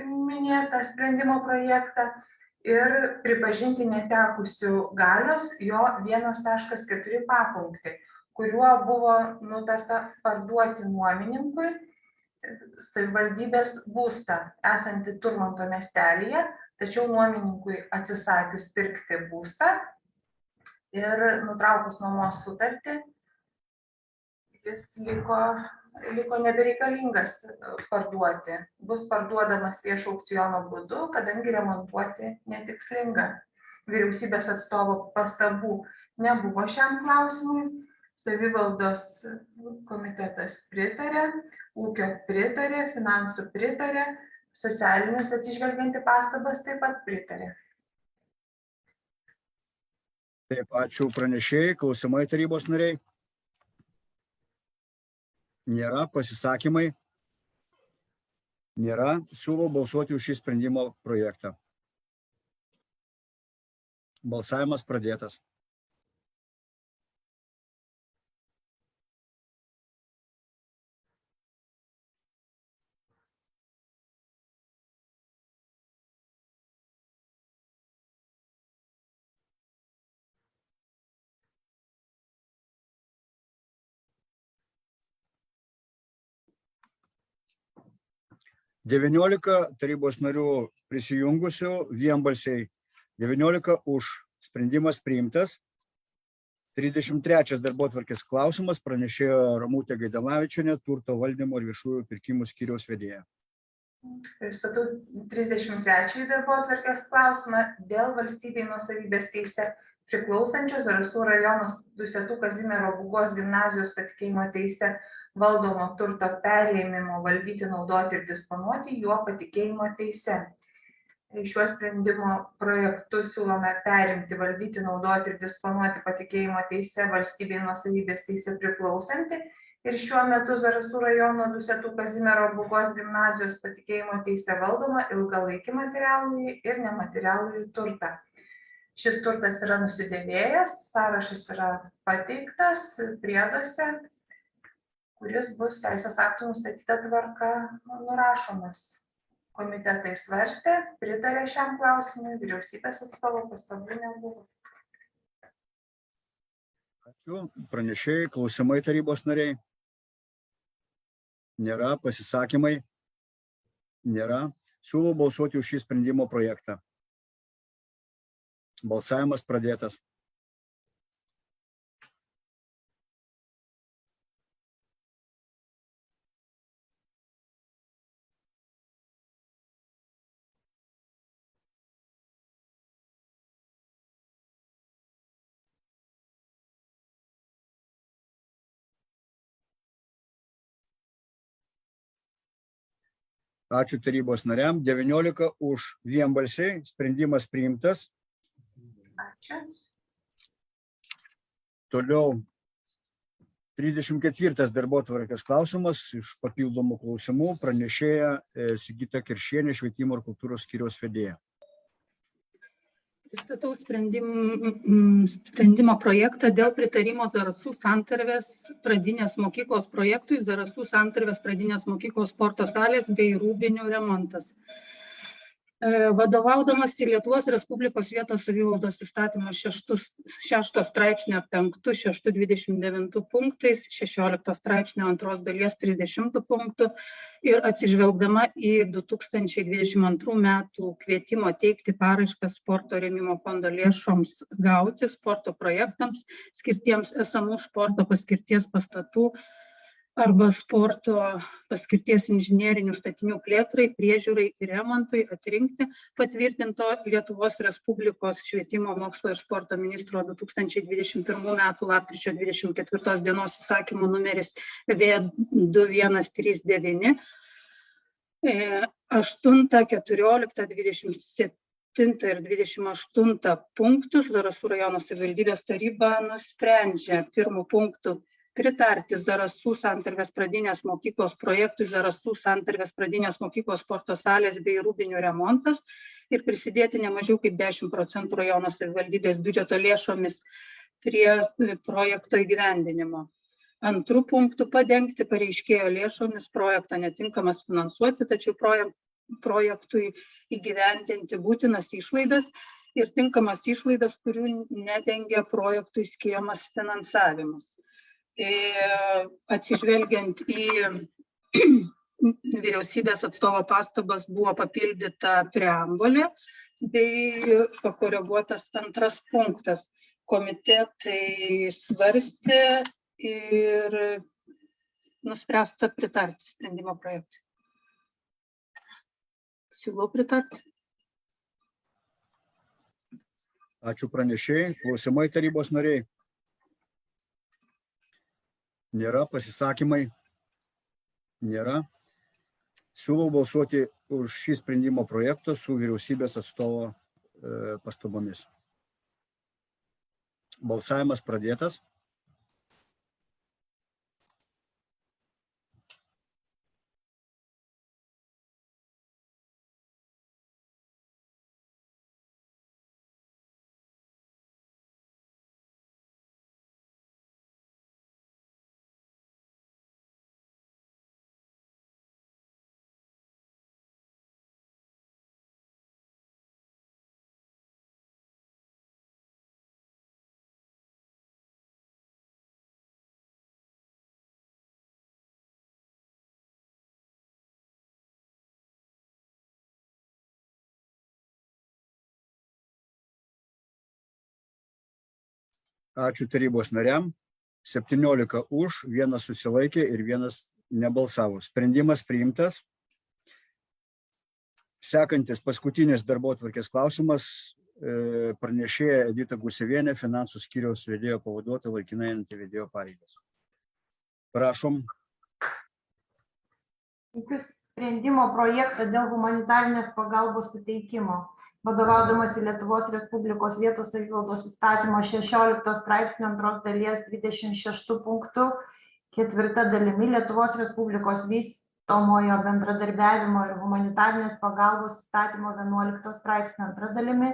minėtą sprendimo projektą ir pripažinti netekusių galios jo 1.4 papunktį, kuriuo buvo nutarta parduoti nuomininkui savivaldybės būstą esantį Turmanto miestelyje, tačiau nuomininkui atsisakius pirkti būstą ir nutraukus nuomos sutartį, jis liko nebereikalingas parduoti. Bus parduodamas viešo aukciono būdu, kadangi remontuoti netikslinga. Vyriausybės atstovo pastabų nebuvo šiam klausimui. Savivaldos komitetas pritarė, ūkio pritarė, finansų pritarė, socialinis atsižvelgiant į pastabas taip pat pritarė. Taip, ačiū pranešėjai, klausimai tarybos nariai. Nėra, pasisakymai. Nėra, siūlau balsuoti už šį sprendimo projektą. Balsavimas pradėtas. Devyniolika tarybos narių prisijungusių, vienbalsiai 19 už, sprendimas priimtas. 33 darbotvarkės klausimas, pranešėjo Ramutė Gaidamavičienė, turto valdymo ir viešųjų pirkimų skyriaus vedėja. Pristatau 33 darbotvarkės klausimą dėl valstybei nuosavybės teise priklausančios Zarasų rajono Dusetų Kazimiero Būgos gimnazijos patikėjimo teise valdomo turto perėmimo valdyti, naudoti ir disponuoti juo patikėjimo teise. Šiuo sprendimo projektu siūlome perimti, valdyti, naudoti ir disponuoti patikėjimo teise valstybei nuosavybės teise priklausantį ir šiuo metu Zarasų rajono Dusetų Kazimiero Būgos gimnazijos patikėjimo teise valdoma ilgalaikį materialųjį ir nematerialųjį turtą. Šis turtas yra nusidėvėjęs, sąrašas yra pateiktas prieduose, kuris bus teisės aktų nustatyta tvarka nurašomas. Komitetai svarstė, pritarė šiam klausimui, vyriausybės atstovo pastabų nebuvo. Ačiū. Pranešėjai, klausimai tarybos nariai. Nėra, pasisakymai. Nėra. Siūlau balsuoti už šį sprendimo projektą. Balsavimas pradėtas. Ačiū tarybos nariam. 19 už, vienbalsiai, sprendimas priimtas. Ačiū. Toliau 34 darbotvarkės klausimas iš papildomų klausimų, pranešėja Sigita Kiršienė, švietimo ir kultūros skyriaus vedėja. Pristatau sprendimo projektą dėl pritarimo Zarasų santarvės pradinės mokyklos projektui Zarasų santarvės pradinės mokyklos sporto salės bei rūbinių remontas. Vadovaudamas į Lietuvos Respublikos vietos savivaldos įstatymo 6 straipsnio 5, 6, 29 punktais, 16 straipsnio 2 dalies 30 punktų ir atsižvelgdama į 2022 metų kvietimo teikti paraiškas sporto rėmimo fondo lėšoms gauti sporto projektams skirtiems esamų sporto paskirties pastatų arba sporto paskirties inžinerinių statinių plėtrai, priežiūrai ir remontui atrinkti patvirtinto Lietuvos Respublikos švietimo, mokslo ir sporto ministro 2021 metų lapkričio 24 dienos įsakymo numeris V2139, 8, 14, 27 ir 28 punktus Zarasų rajono savivaldybės taryba nusprendžia pirmų punktų pritarti Zarasų santarvės pradinės mokyklos projektui Zarasų santarvės pradinės mokyklos sporto salės bei rūbinių remontas ir prisidėti ne mažiau kaip 10% rajono savivaldybės biudžeto lėšomis prie projekto įgyvendinimo. Antrų punktų padengti pareiškėjo lėšomis projektą netinkamas finansuoti, tačiau projektui įgyvendinti būtinas išlaidas ir tinkamas išlaidas, kurių nedengia projektui skiriamas finansavimas. Atsižvelgiant į vyriausybės atstovo pastabas buvo papildyta preambulė bei pakoreguotas antras punktas. Komitetai svarstė ir nuspręsta pritarti sprendimo projektui. Siūlau pritarti. Ačiū pranešėjai. Klausimai tarybos nariai. Nėra, pasisakymai. Nėra. Siūlau balsuoti už šį sprendimo projektą su vyriausybės atstovo pastabomis. Balsavimas pradėtas. Ačiū tarybos nariam. 17 už, 1 susilaikė ir 1 nebalsavo. Sprendimas priimtas. Sekantis paskutinis darbotvarkės klausimas. Pranešėja Edita Gusevienė, finansų skyriaus vedėjo pavaduotoja, laikinai einanti vedėjo pareigas. Prašom. Sprendimo projektą dėl humanitarinės pagalbos suteikimo. Vadovaudamas į Lietuvos Respublikos vietos savivaldos įstatymo 16 straipsnio 2 dalies 26 punktų 4 dalimi Lietuvos Respublikos vystomojo bendradarbiavimo ir humanitarinės pagalbos įstatymo 11 straipsnio 2 dalimi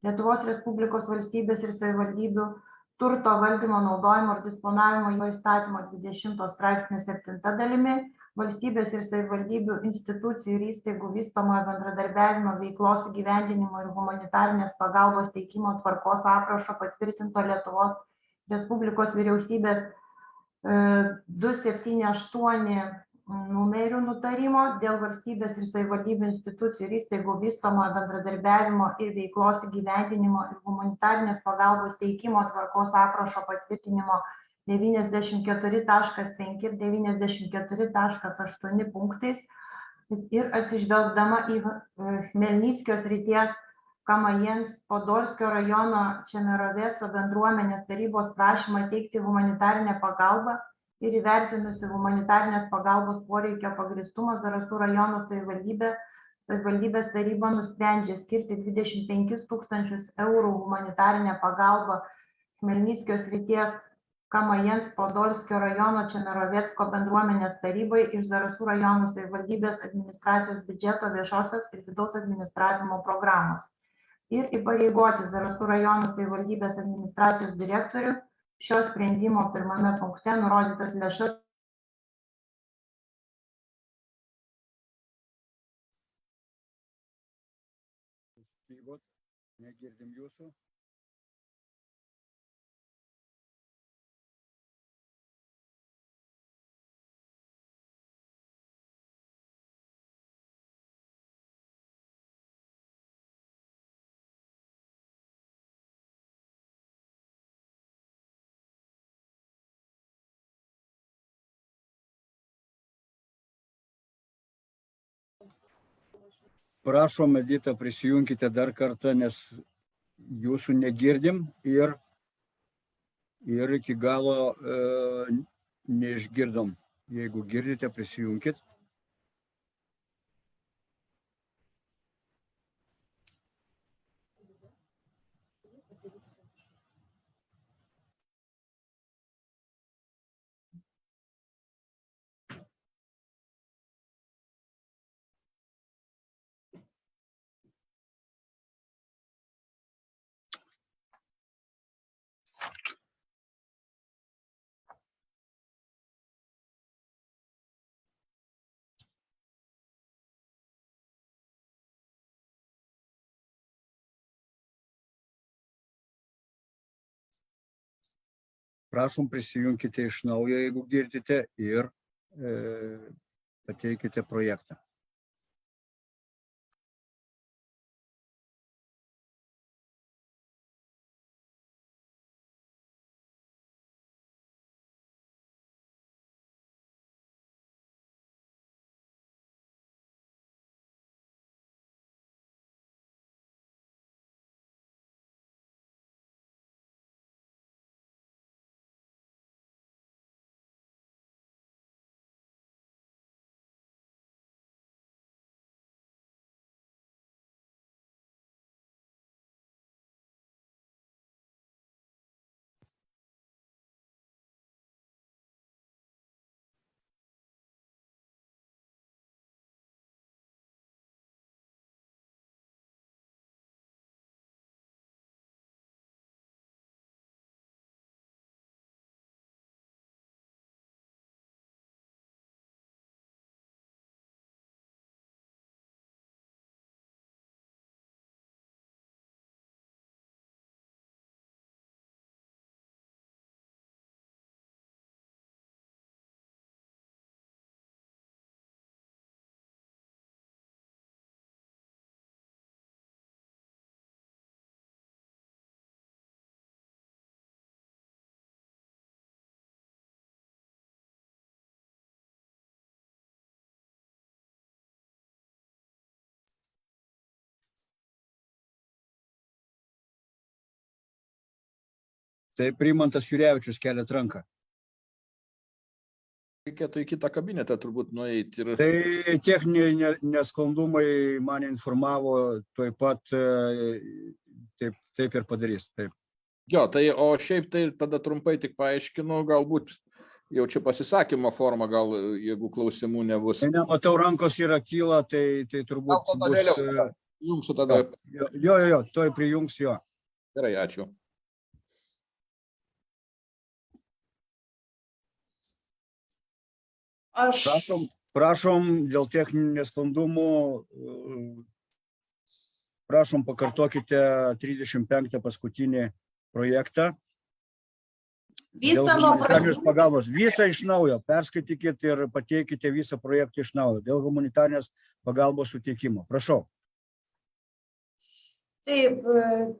Lietuvos Respublikos valstybės ir savivaldybių turto valdymo, naudojimo ir disponavimo jo įstatymo 20 straipsnio 7 dalimi valstybės ir savivaldybių institucijų ir įstaigų vystomojo bendradarbiavimo veiklos įgyvendinimo ir humanitarinės pagalbos teikimo tvarkos aprašo patvirtinto Lietuvos Respublikos vyriausybės 278 numerių nutarimo dėl valstybės ir savivaldybių institucijų ir įstaigų vystomojo bendradarbiavimo ir veiklos įgyvendinimo ir humanitarinės pagalbos teikimo tvarkos aprašo patvirtinimo 94.5 ir 94.8 punktais ir atsižvelgdama į Chmelnickio srities Kamajens Podolskio rajono Čemeroveco bendruomenės tarybos prašymą teikti humanitarinę pagalbą ir įvertinusi humanitarinės pagalbos poreikio pagristumą Zarasų rajono savivaldybės taryba nusprendžia skirti 25 000 eurų humanitarinę pagalbą Chmelnickio srities Kamajens Podolskio rajono Čemerovecko bendruomenės tarybai iš Zarasų rajono savivaldybės administracijos biudžeto viešosios ir vidaus administravimo programos ir įpareigoti Zarasų rajono savivaldybės administracijos direktorių šio sprendimo pirmame punkte nurodytas lėšas Negirdim jūsų. Prašom, Edita, prisijunkite dar kartą, nes jūsų negirdim ir iki galo neišgirdom. Jeigu girdite, prisijunkit. Prašom, prisijunkite iš naujo, jeigu girdite, ir pateikite projektą. Tai Rimantas Jurevičius keliat ranką. Reikėtų į kitą kabinetą turbūt nueiti ir... Tai techniniai nesklandumai mane informavo, tuoj pat taip ir padarys. Taip. Jo, tai o šiaip tai tada trumpai tik paaiškinu, galbūt jau čia pasisakymo forma, gal jeigu klausimų nebus. Nematau, rankos yra kyla, tai turbūt tada bus... vėliau, jungsiu tada. Jo, tuoj prijungs jo. Gerai, ačiū. Prašom, dėl techninių nesklandumų, prašom pakartokite 35 paskutinį projektą. Dėl humanitarnės pagalbos. Visą iš naujo, perskaitykit ir pateikite visą projektą iš naujo. Dėl humanitarnės pagalbos suteikimo. Prašau. Taip,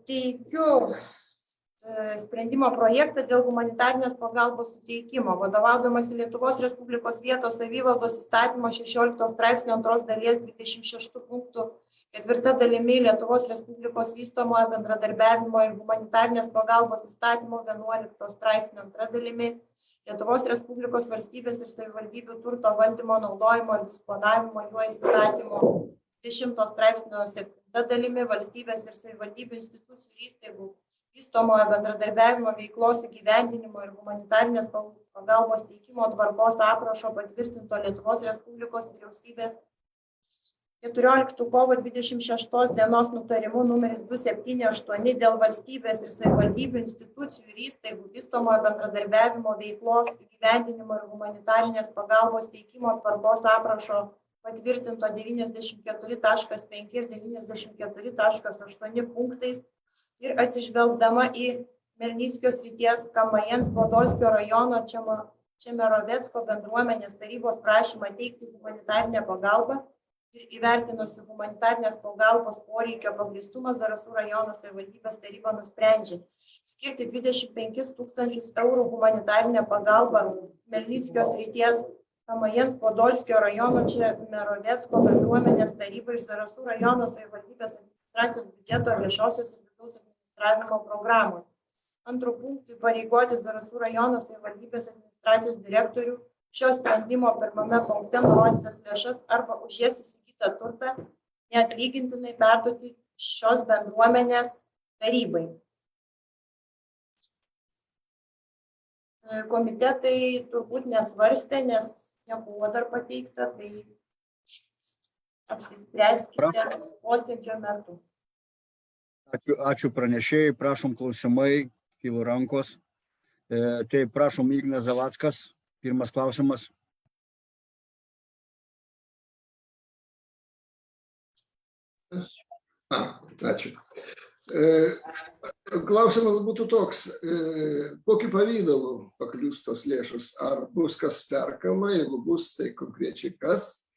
teikiu sprendimo projektą dėl humanitarnės pagalbos suteikimo, vadovaudamas Lietuvos Respublikos vietos savivaldos įstatymo 16 straipsnio 2 dalies 26 punktų 4 dalimi Lietuvos Respublikos vystomojo bendradarbiavimo ir humanitarnės pagalbos įstatymo 11 straipsnio 2 dalimi Lietuvos Respublikos valstybės ir savivaldybių turto valdymo, naudojimo ir disponavimo juo įstatymo 10 straipsnio 7 dalimi valstybės ir savivaldybių institucijų ir įstaigų vystomojo bendradarbiavimo veiklos įgyvendinimo ir humanitarnės pagalbos teikimo tvarkos aprašo patvirtinto Lietuvos Respublikos vyriausybės 14 kovo 26 dienos nutarimu numeris 278 dėl valstybės ir savivaldybių institucijų ir įstaigų vystomojo bendradarbiavimo veiklos įgyvendinimo ir humanitarinės pagalbos teikimo tvarkos aprašo patvirtinto 94.5 ir 94.8 punktais ir atsižvelgdama į Melnyckio srities Kamajens Podolskio rajono Čemerovecko bendruomenės tarybos prašymą teikti humanitarinę pagalbą ir įvertinusi humanitarinės pagalbos poreikio pagrįstumą, Zarasų rajono savivaldybės taryba nusprendžia skirti 25 000 eurų humanitarinę pagalbą Melnyckio srities Kamajens Podolskio rajono Čemerovecko bendruomenės tarybai iš Zarasų rajono savivaldybės administracijos biudžeto viešosios ir vidaus administravimo programų. Antru punktu įpareigoti Zarasų rajono savivaldybės administracijos direktorių šio sprendimo pirmame punkte nurodytas lėšas arba už jas įsigytą turtą neatlygintinai perduoti šios bendruomenės tarybai. Komitetai turbūt nesvarstė, nes nebuvo dar pateikta, tai apsispręskite posėdžio metu. Ačiū pranešėjai, prašom klausimai, kilo rankos. Tai prašom Ignas Zavackas. Pirmas klausimas. Ačiū. Klausimas būtų toks, kokiu pavydalu paklius tos lėšos, ar bus kas perkama, jeigu bus, tai konkrečiai kas,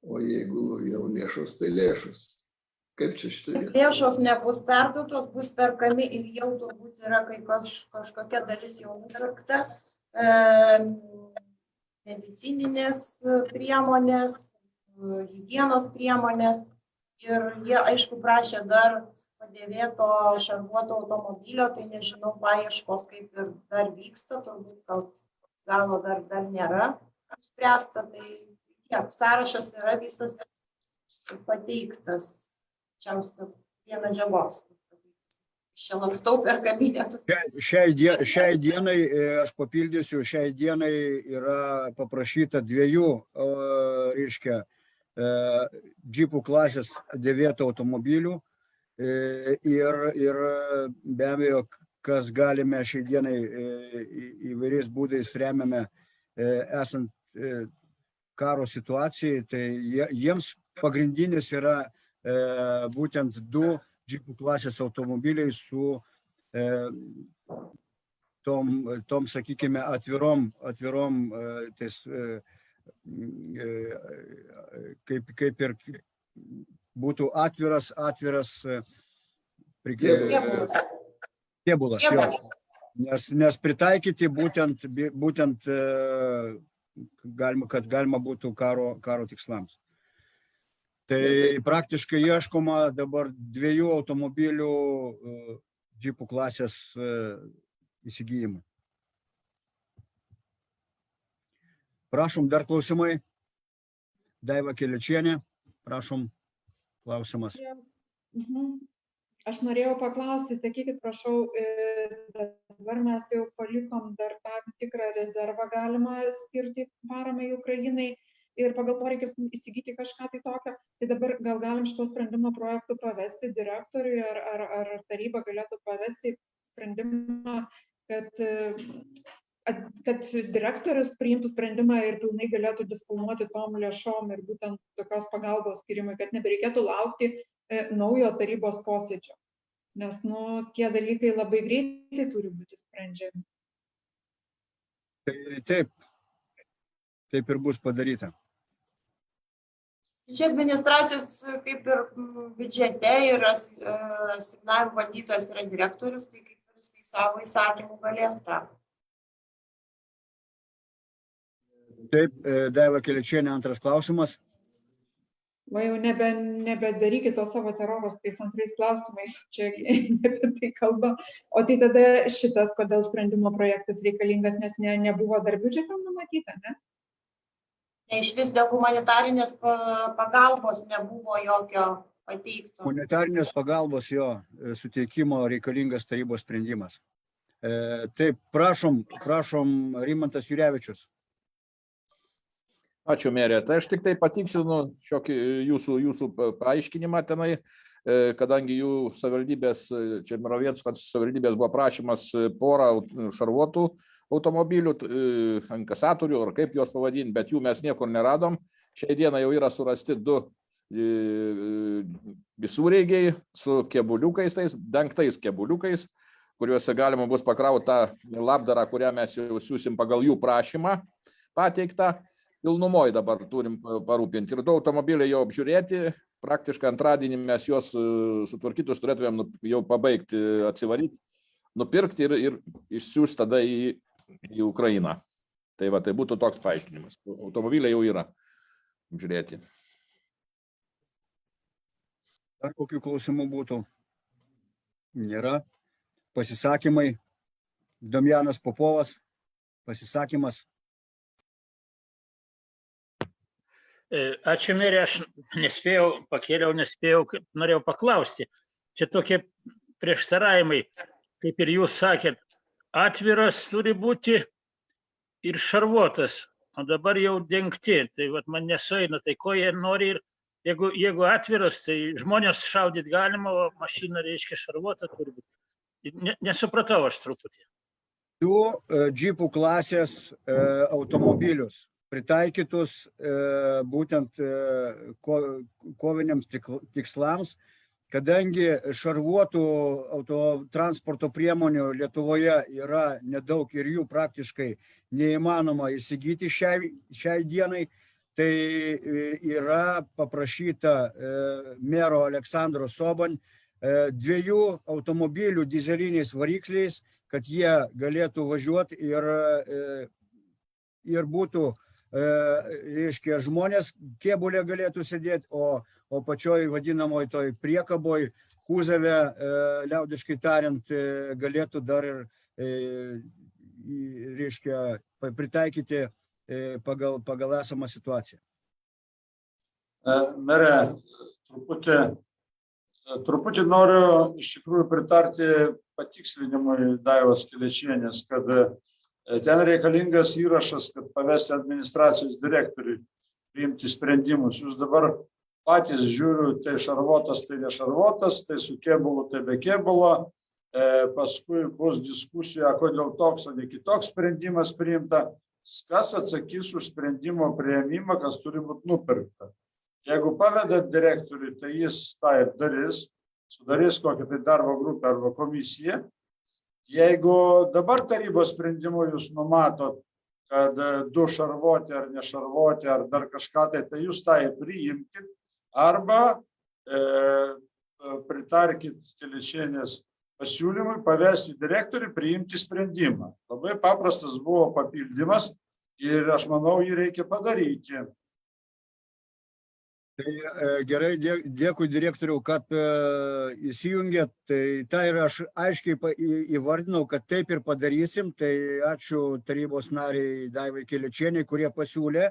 o jeigu jau lėšos, tai lėšos. Kaip čia šitą vietą? Lėšos nebus perduotos, bus perkami ir jau turbūt yra kažkokia dalis jau nupirkta. Medicininės priemonės, higienos priemonės ir jie, aišku, prašė dar padėvėto šarvuoto automobilio, tai nežinau, paieškos kaip ir dar vyksta, turbūt galo dar nėra spręsta, tai sąrašas yra visas pateiktas prie medžiagos. Čia lakstau per kabinetus. Šiai dienai, aš papildysiu, šiai dienai yra paprašyta 2, reiškia, džipų klasės 9 automobilių ir be abejo, kas galime šiai dienai įvairiais būdais remiame esant karo situacijai, tai jiems pagrindinis yra būtent 2 džipų klasės automobiliai su tom, sakykime, atvirom kaip ir būtų atviras kėbulas, jo. Nes pritaikyti būtent kad galima būtų karo tikslams. Tai praktiškai ieškoma dabar 2 automobilių džipų klasės įsigijimų. Prašom, dar klausimai. Daiva Keliačienė, prašom, klausimas. Aš norėjau paklausti, sakykit, prašau, dabar mes jau palikom dar tam tikrą rezervą galima skirti paramai Ukrainai ir pagal poreikius įsigyti kažką tai tokio. Tai dabar gal galim šito sprendimo projektų pavesti direktoriui ar taryba galėtų pavesti sprendimą, kad direktorius priimtų sprendimą ir pilnai galėtų disponuoti tom lėšom ir būtent tokios pagalbos skirimui, kad nebereikėtų laukti naujo tarybos posėdžio. Nes, tie dalykai labai greitai turi būti sprendžiami. Taip ir bus padaryta. Čia administracijos kaip ir biudžete ir asignavimų valdytojas yra direktorius, tai kaip ir jisai savo įsakymų galės tą. Taip, Daiva Keliačienė, antras klausimas. Va jau nebedarykit to savo teroro tais antrais klausimais, čia apie tai kalba. O tai tada šitas, kodėl sprendimo projektas reikalingas, nes nebuvo dar biudžeto numatyta, ne? Iš vis dėl humanitarinės pagalbos nebuvo jokio pateikto. Humanitarinės pagalbos suteikimo reikalingas tarybos sprendimas. Taip, prašom, Rimantas Jurevičius. Ačiū, merė. Tai aš tik tai patikslinu šiokį jūsų paaiškinimą tenai, kadangi jų savivaldybės, Čemerovietskos savivaldybės buvo prašymas porą šarvuotų automobilių, inkasatorių, ar kaip juos pavadinti, bet jų mes niekur neradom. Šiai dienai jau yra surasti 2 visureigiai su kebuliukais, tais dengtais kebuliukais, kuriuose galima bus pakrauti tą labdarą, kurią mes jau siūsim pagal jų prašymą pateiktą. Pilnumoje dabar turim parūpinti. Ir 2 automobiliai jau apžiūrėti. Praktiškai antradienį mes juos sutvarkytus turėtumėm jau pabaigti atsivaryti, nupirkti ir išsiųsti tada į Ukrainą. Tai va, tai būtų toks paaiškinimas. Automobiliai jau yra apžiūrėti. Dar kokių klausimų būtų? Nėra. Pasisakymai. Damjanas Popovas. Pasisakymas. Ačiū, merė, aš nespėjau, pakėliau, nespėjau, norėjau paklausti. Čia tokie prieštaravimai, kaip ir jūs sakėt, atviras turi būti ir šarvuotas, o dabar jau dengti. Tai vat, man nesueina, tai ko jie nori ir jeigu atviras, tai žmonės šaudyti galima, o mašina reiškia šarvuota turi būti. Nesupratau aš truputį. 2 džipų klasės automobilius pritaikytus būtent koviniams tikslams, kadangi šarvuotų autotransporto priemonių Lietuvoje yra nedaug ir jų praktiškai neįmanoma įsigyti šiai dienai, tai yra paprašyta mero Aleksandro Soban 2 automobilių dizeliniais varikliais, kad jie galėtų važiuoti ir būtų, reiškia, žmonės kėbulė galėtų sėdėti, o pačioj vadinamoj toj priekaboj, kūzave, liaudiškai tariant, galėtų dar ir, reiškia, pritaikyti pagal esamą situaciją. Mere, truputį noriu iš tikrųjų pritarti patikslinimui Daivos Kelečienės, kad ten reikalingas įrašas, kad pavesti administracijos direktoriui priimti sprendimus. Jūs dabar patys žiūriu, tai šarvuotas, tai nešarvuotas, tai su kėbulu, tai be kėbulo. Paskui bus diskusija, kodėl toks, o ne kitoks sprendimas priimta. Kas atsakys už sprendimo priėmimą, kas turi būti nupirkta. Jeigu pavedat direktoriui, tai jis tą ir darys, sudarys kokią tai darbo grupę arba komisiją. Jeigu dabar tarybos sprendimu jūs numatot, kad 2 šarvuoti ar nešarvuoti ar dar kažką, tai jūs tą priimkit arba pritarkit Kelečienės pasiūlymui pavesti direktoriui priimti sprendimą. Labai paprastas buvo papildymas ir aš manau, jį reikia padaryti. Tai gerai, dėkui direktoriau, kad įsijungėt. Tai ir aš aiškiai įvardinau, kad taip ir padarysim. Tai ačiū tarybos nariai Daivai Kelečienei, kurie pasiūlė.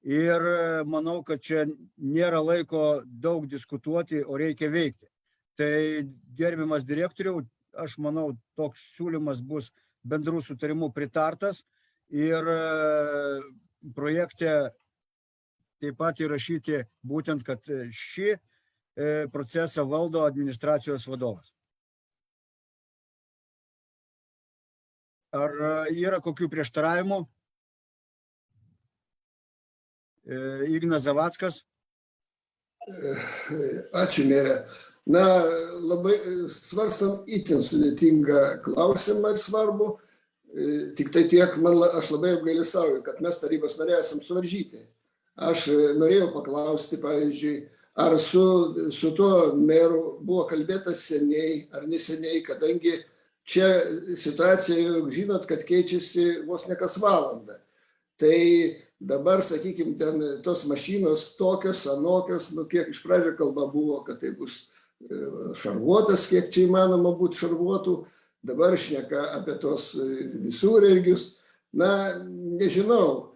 Ir manau, kad čia nėra laiko daug diskutuoti, o reikia veikti. Tai gerbiamas direktoriau, aš manau, toks siūlymas bus bendrų sutarimų pritartas. Ir projekte taip pat įrašyti būtent, kad šį procesą valdo administracijos vadovas. Ar yra kokių prieštaravimų? Ignas Zavackas. Ačiū, mere. Na, labai svarstam itin sudėtingą klausimą ir svarbu. Tik tai tiek, aš labai apgailestauju, kad mes tarybos nariai esam suvaržyti. Aš norėjau paklausti, pavyzdžiui, ar su tuo meru buvo kalbėta seniai ar neseniai, kadangi čia situacija, žinot, kad keičiasi vos ne kas valandą. Tai dabar, sakykime, ten tos mašinos tokios, anokios, kiek iš pradžio kalba buvo, kad tai bus šarvuotas, kiek čia įmanoma būti šarvuotų, dabar šneka apie tos visureigius. Na, nežinau.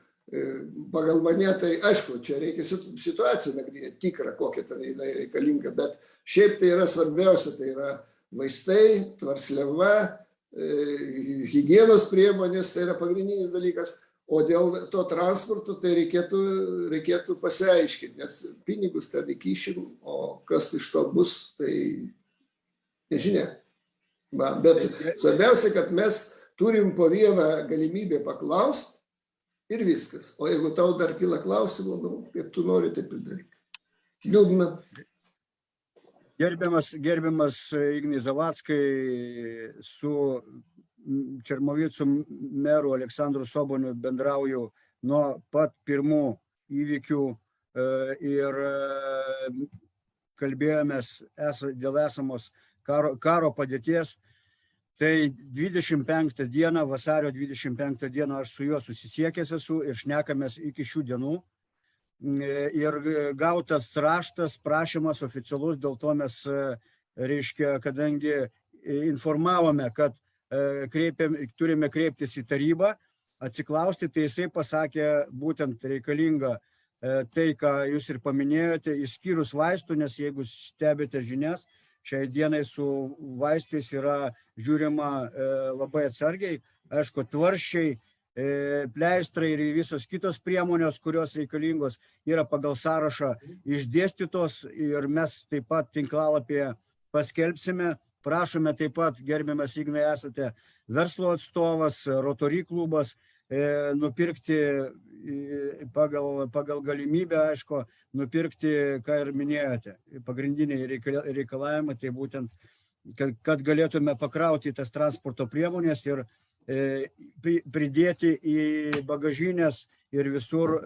Pagal mane, tai aišku, čia reikia situaciją nagrinėti, tikrą, kokia ten jinai reikalinga, bet šiaip tai yra svarbiausia, tai yra vaistai, tvarsliava, higienos priemonės, tai yra pagrindinis dalykas, o dėl to transporto tai reikėtų pasiaiškinti, nes pinigus ten įkišim, o kas iš to bus, tai nežinia. Bet svarbiausia, kad mes turim po vieną galimybę paklausti, Ir viskas. O jeigu tau dar kyla klausimų, nu, kaip tu nori, taip ir daryk. Liūdna. Gerbiamas Ignai Zavackai, su Čermovicų meru Aleksandru Soboniu bendrauju nuo pat pirmų įvykių ir kalbėjomės dėl esamos karo padėties. Tai 25 dieną, vasario 25 dieną aš su juo susisiekęs esu ir šnekamės iki šių dienų. Ir gautas raštas, prašymas oficialus, dėl to mes, reiškia, kadangi informavome, kad turime kreiptis į tarybą, atsiklausti, tai jisai pasakė būtent reikalinga tai, ką jūs ir paminėjote, išskyrus vaistų, nes jeigu stebite žinias, šiai dienai su vaistais yra žiūrima labai atsargiai, aišku, tvarščiai, pleistrai ir visos kitos priemonės, kurios reikalingos, yra pagal sąrašą išdėstytos ir mes taip pat tinklalapyje paskelbsime. Prašome taip pat, gerbiamas Ignai, esate verslo atstovas, Rotary klubas, nupirkti pagal galimybę, aišku, nupirkti, ką ir minėjote, pagrindiniai reikalavimai, tai būtent, kad galėtume pakrauti tas transporto priemonės ir pridėti į bagažinės ir visur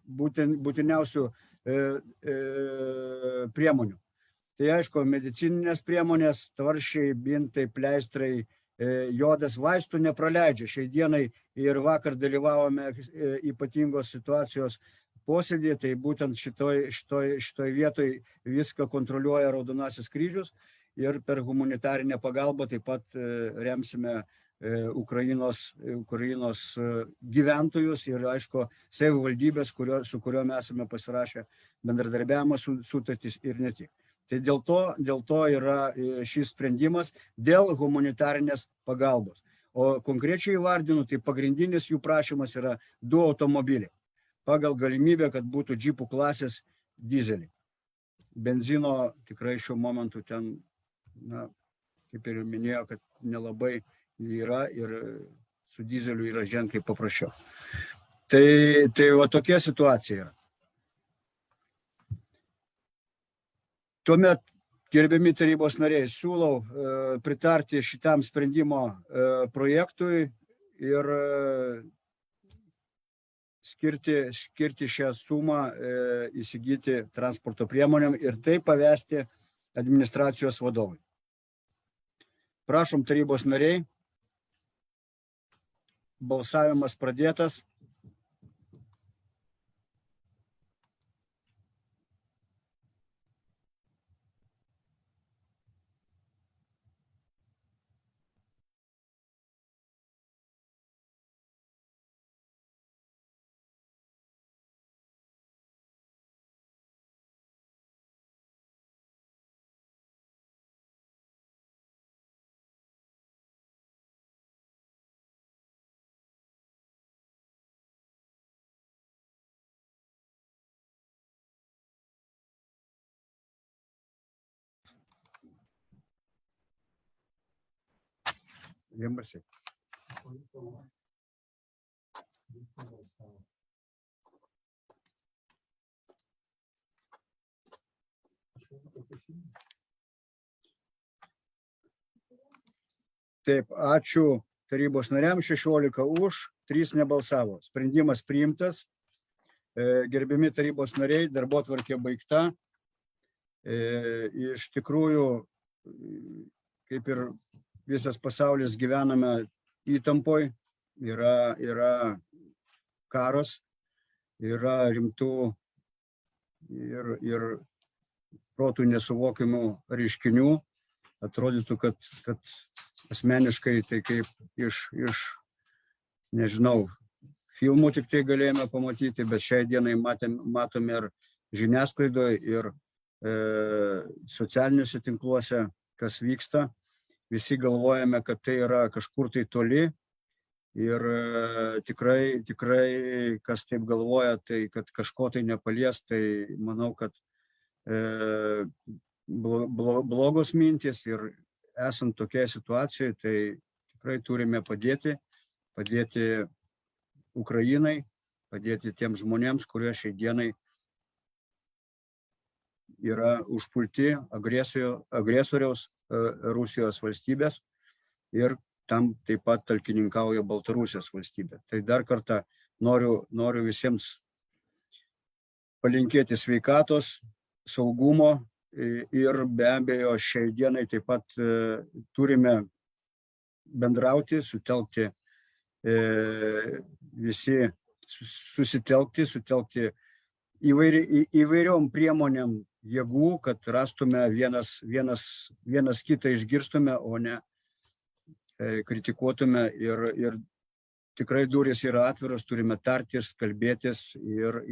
būtiniausių priemonių. Tai aišku, medicininės priemonės, tvarščiai, bintai, pleistrai, jodas, vaistų nepraleidžia. Šiai dienai ir vakar dalyvavome ypatingos situacijos posėdėje, tai būtent šitoj vietoj viską kontroliuoja Raudonasis kryžius ir per humanitarinę pagalbą taip pat remsime Ukrainos gyventojus ir, aišku, savivaldybės, su kuriuom esame pasirašę bendradarbiavimo sutartis ir ne tik. Tai dėl to yra šis sprendimas dėl humanitarinės pagalbos. O konkrečiai įvardinu, tai pagrindinis jų prašymas yra 2 automobiliai. Pagal galimybę, kad būtų džipų klasės dizeliai. Benzino tikrai šiuo momentu ten, na, kaip ir minėjo, kad nelabai yra ir su dizeliu yra ženkliai paprasčiau. Tai va tokia situacija yra. Tuomet, gerbiami tarybos nariai, siūlau pritarti šitam sprendimo projektui ir skirti šią sumą įsigyti transporto priemonėm ir tai pavesti administracijos vadovui. Prašom, tarybos nariai, balsavimas pradėtas. Vienbalsiai. Taip, ačiū tarybos nariams, 16 už, 3 nebalsavo. Sprendimas priimtas. Gerbiami tarybos nariai, darbotvarkė baigta. Iš tikrųjų, kaip ir visas pasaulis, gyvename įtampoj, yra karas, yra rimtų ir protų nesuvokiamų reiškinių. Atrodytų, kad asmeniškai tai kaip iš nežinau, filmų tik tai galėjome pamatyti, bet šiai dienai matome ir žiniasklaidoje, ir socialiniuose tinkluose, kas vyksta. Visi galvojame, kad tai yra kažkur tai toli ir tikrai, kas taip galvoja, tai kad kažko tai nepalies, tai manau, kad blogos mintys ir esant tokiai situacijai, tai tikrai turime padėti Ukrainai, padėti tiems žmonėms, kurie šiai dienai yra užpulti agresoriaus Rusijos valstybės ir tam taip pat talkininkauja Baltarusijos valstybė. Tai dar kartą noriu visiems palinkėti sveikatos, saugumo ir be abejo šiai dienai taip pat turime bendrauti, sutelkti visi, sutelkti įvairiom priemonėm jėgų, kad rastume vienas kitą išgirstume, o ne kritikuotume ir tikrai durys yra atviros, turime tartis, kalbėtis ir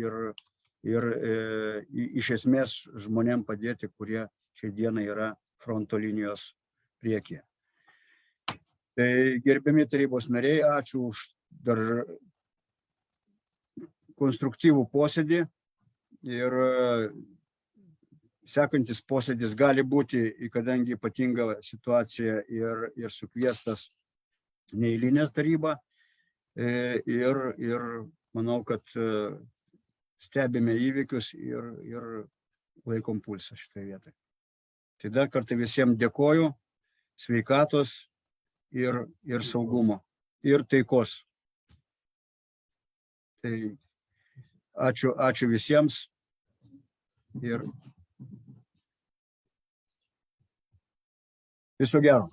iš esmės žmonėm padėti, kurie šiai dienai yra fronto linijos priekyje. Tai gerbiami tarybos nariai, ačiū už dar konstruktyvų posėdį ir sekantis posėdis gali būti, kadangi ypatinga situacija ir sukviestas neeilinė taryba ir manau, kad stebime įvykius ir laikom pulsą šitą vietą. Tai dar kartą visiems dėkoju, sveikatos ir saugumo ir taikos. Tai ačiū visiems ir viso gero.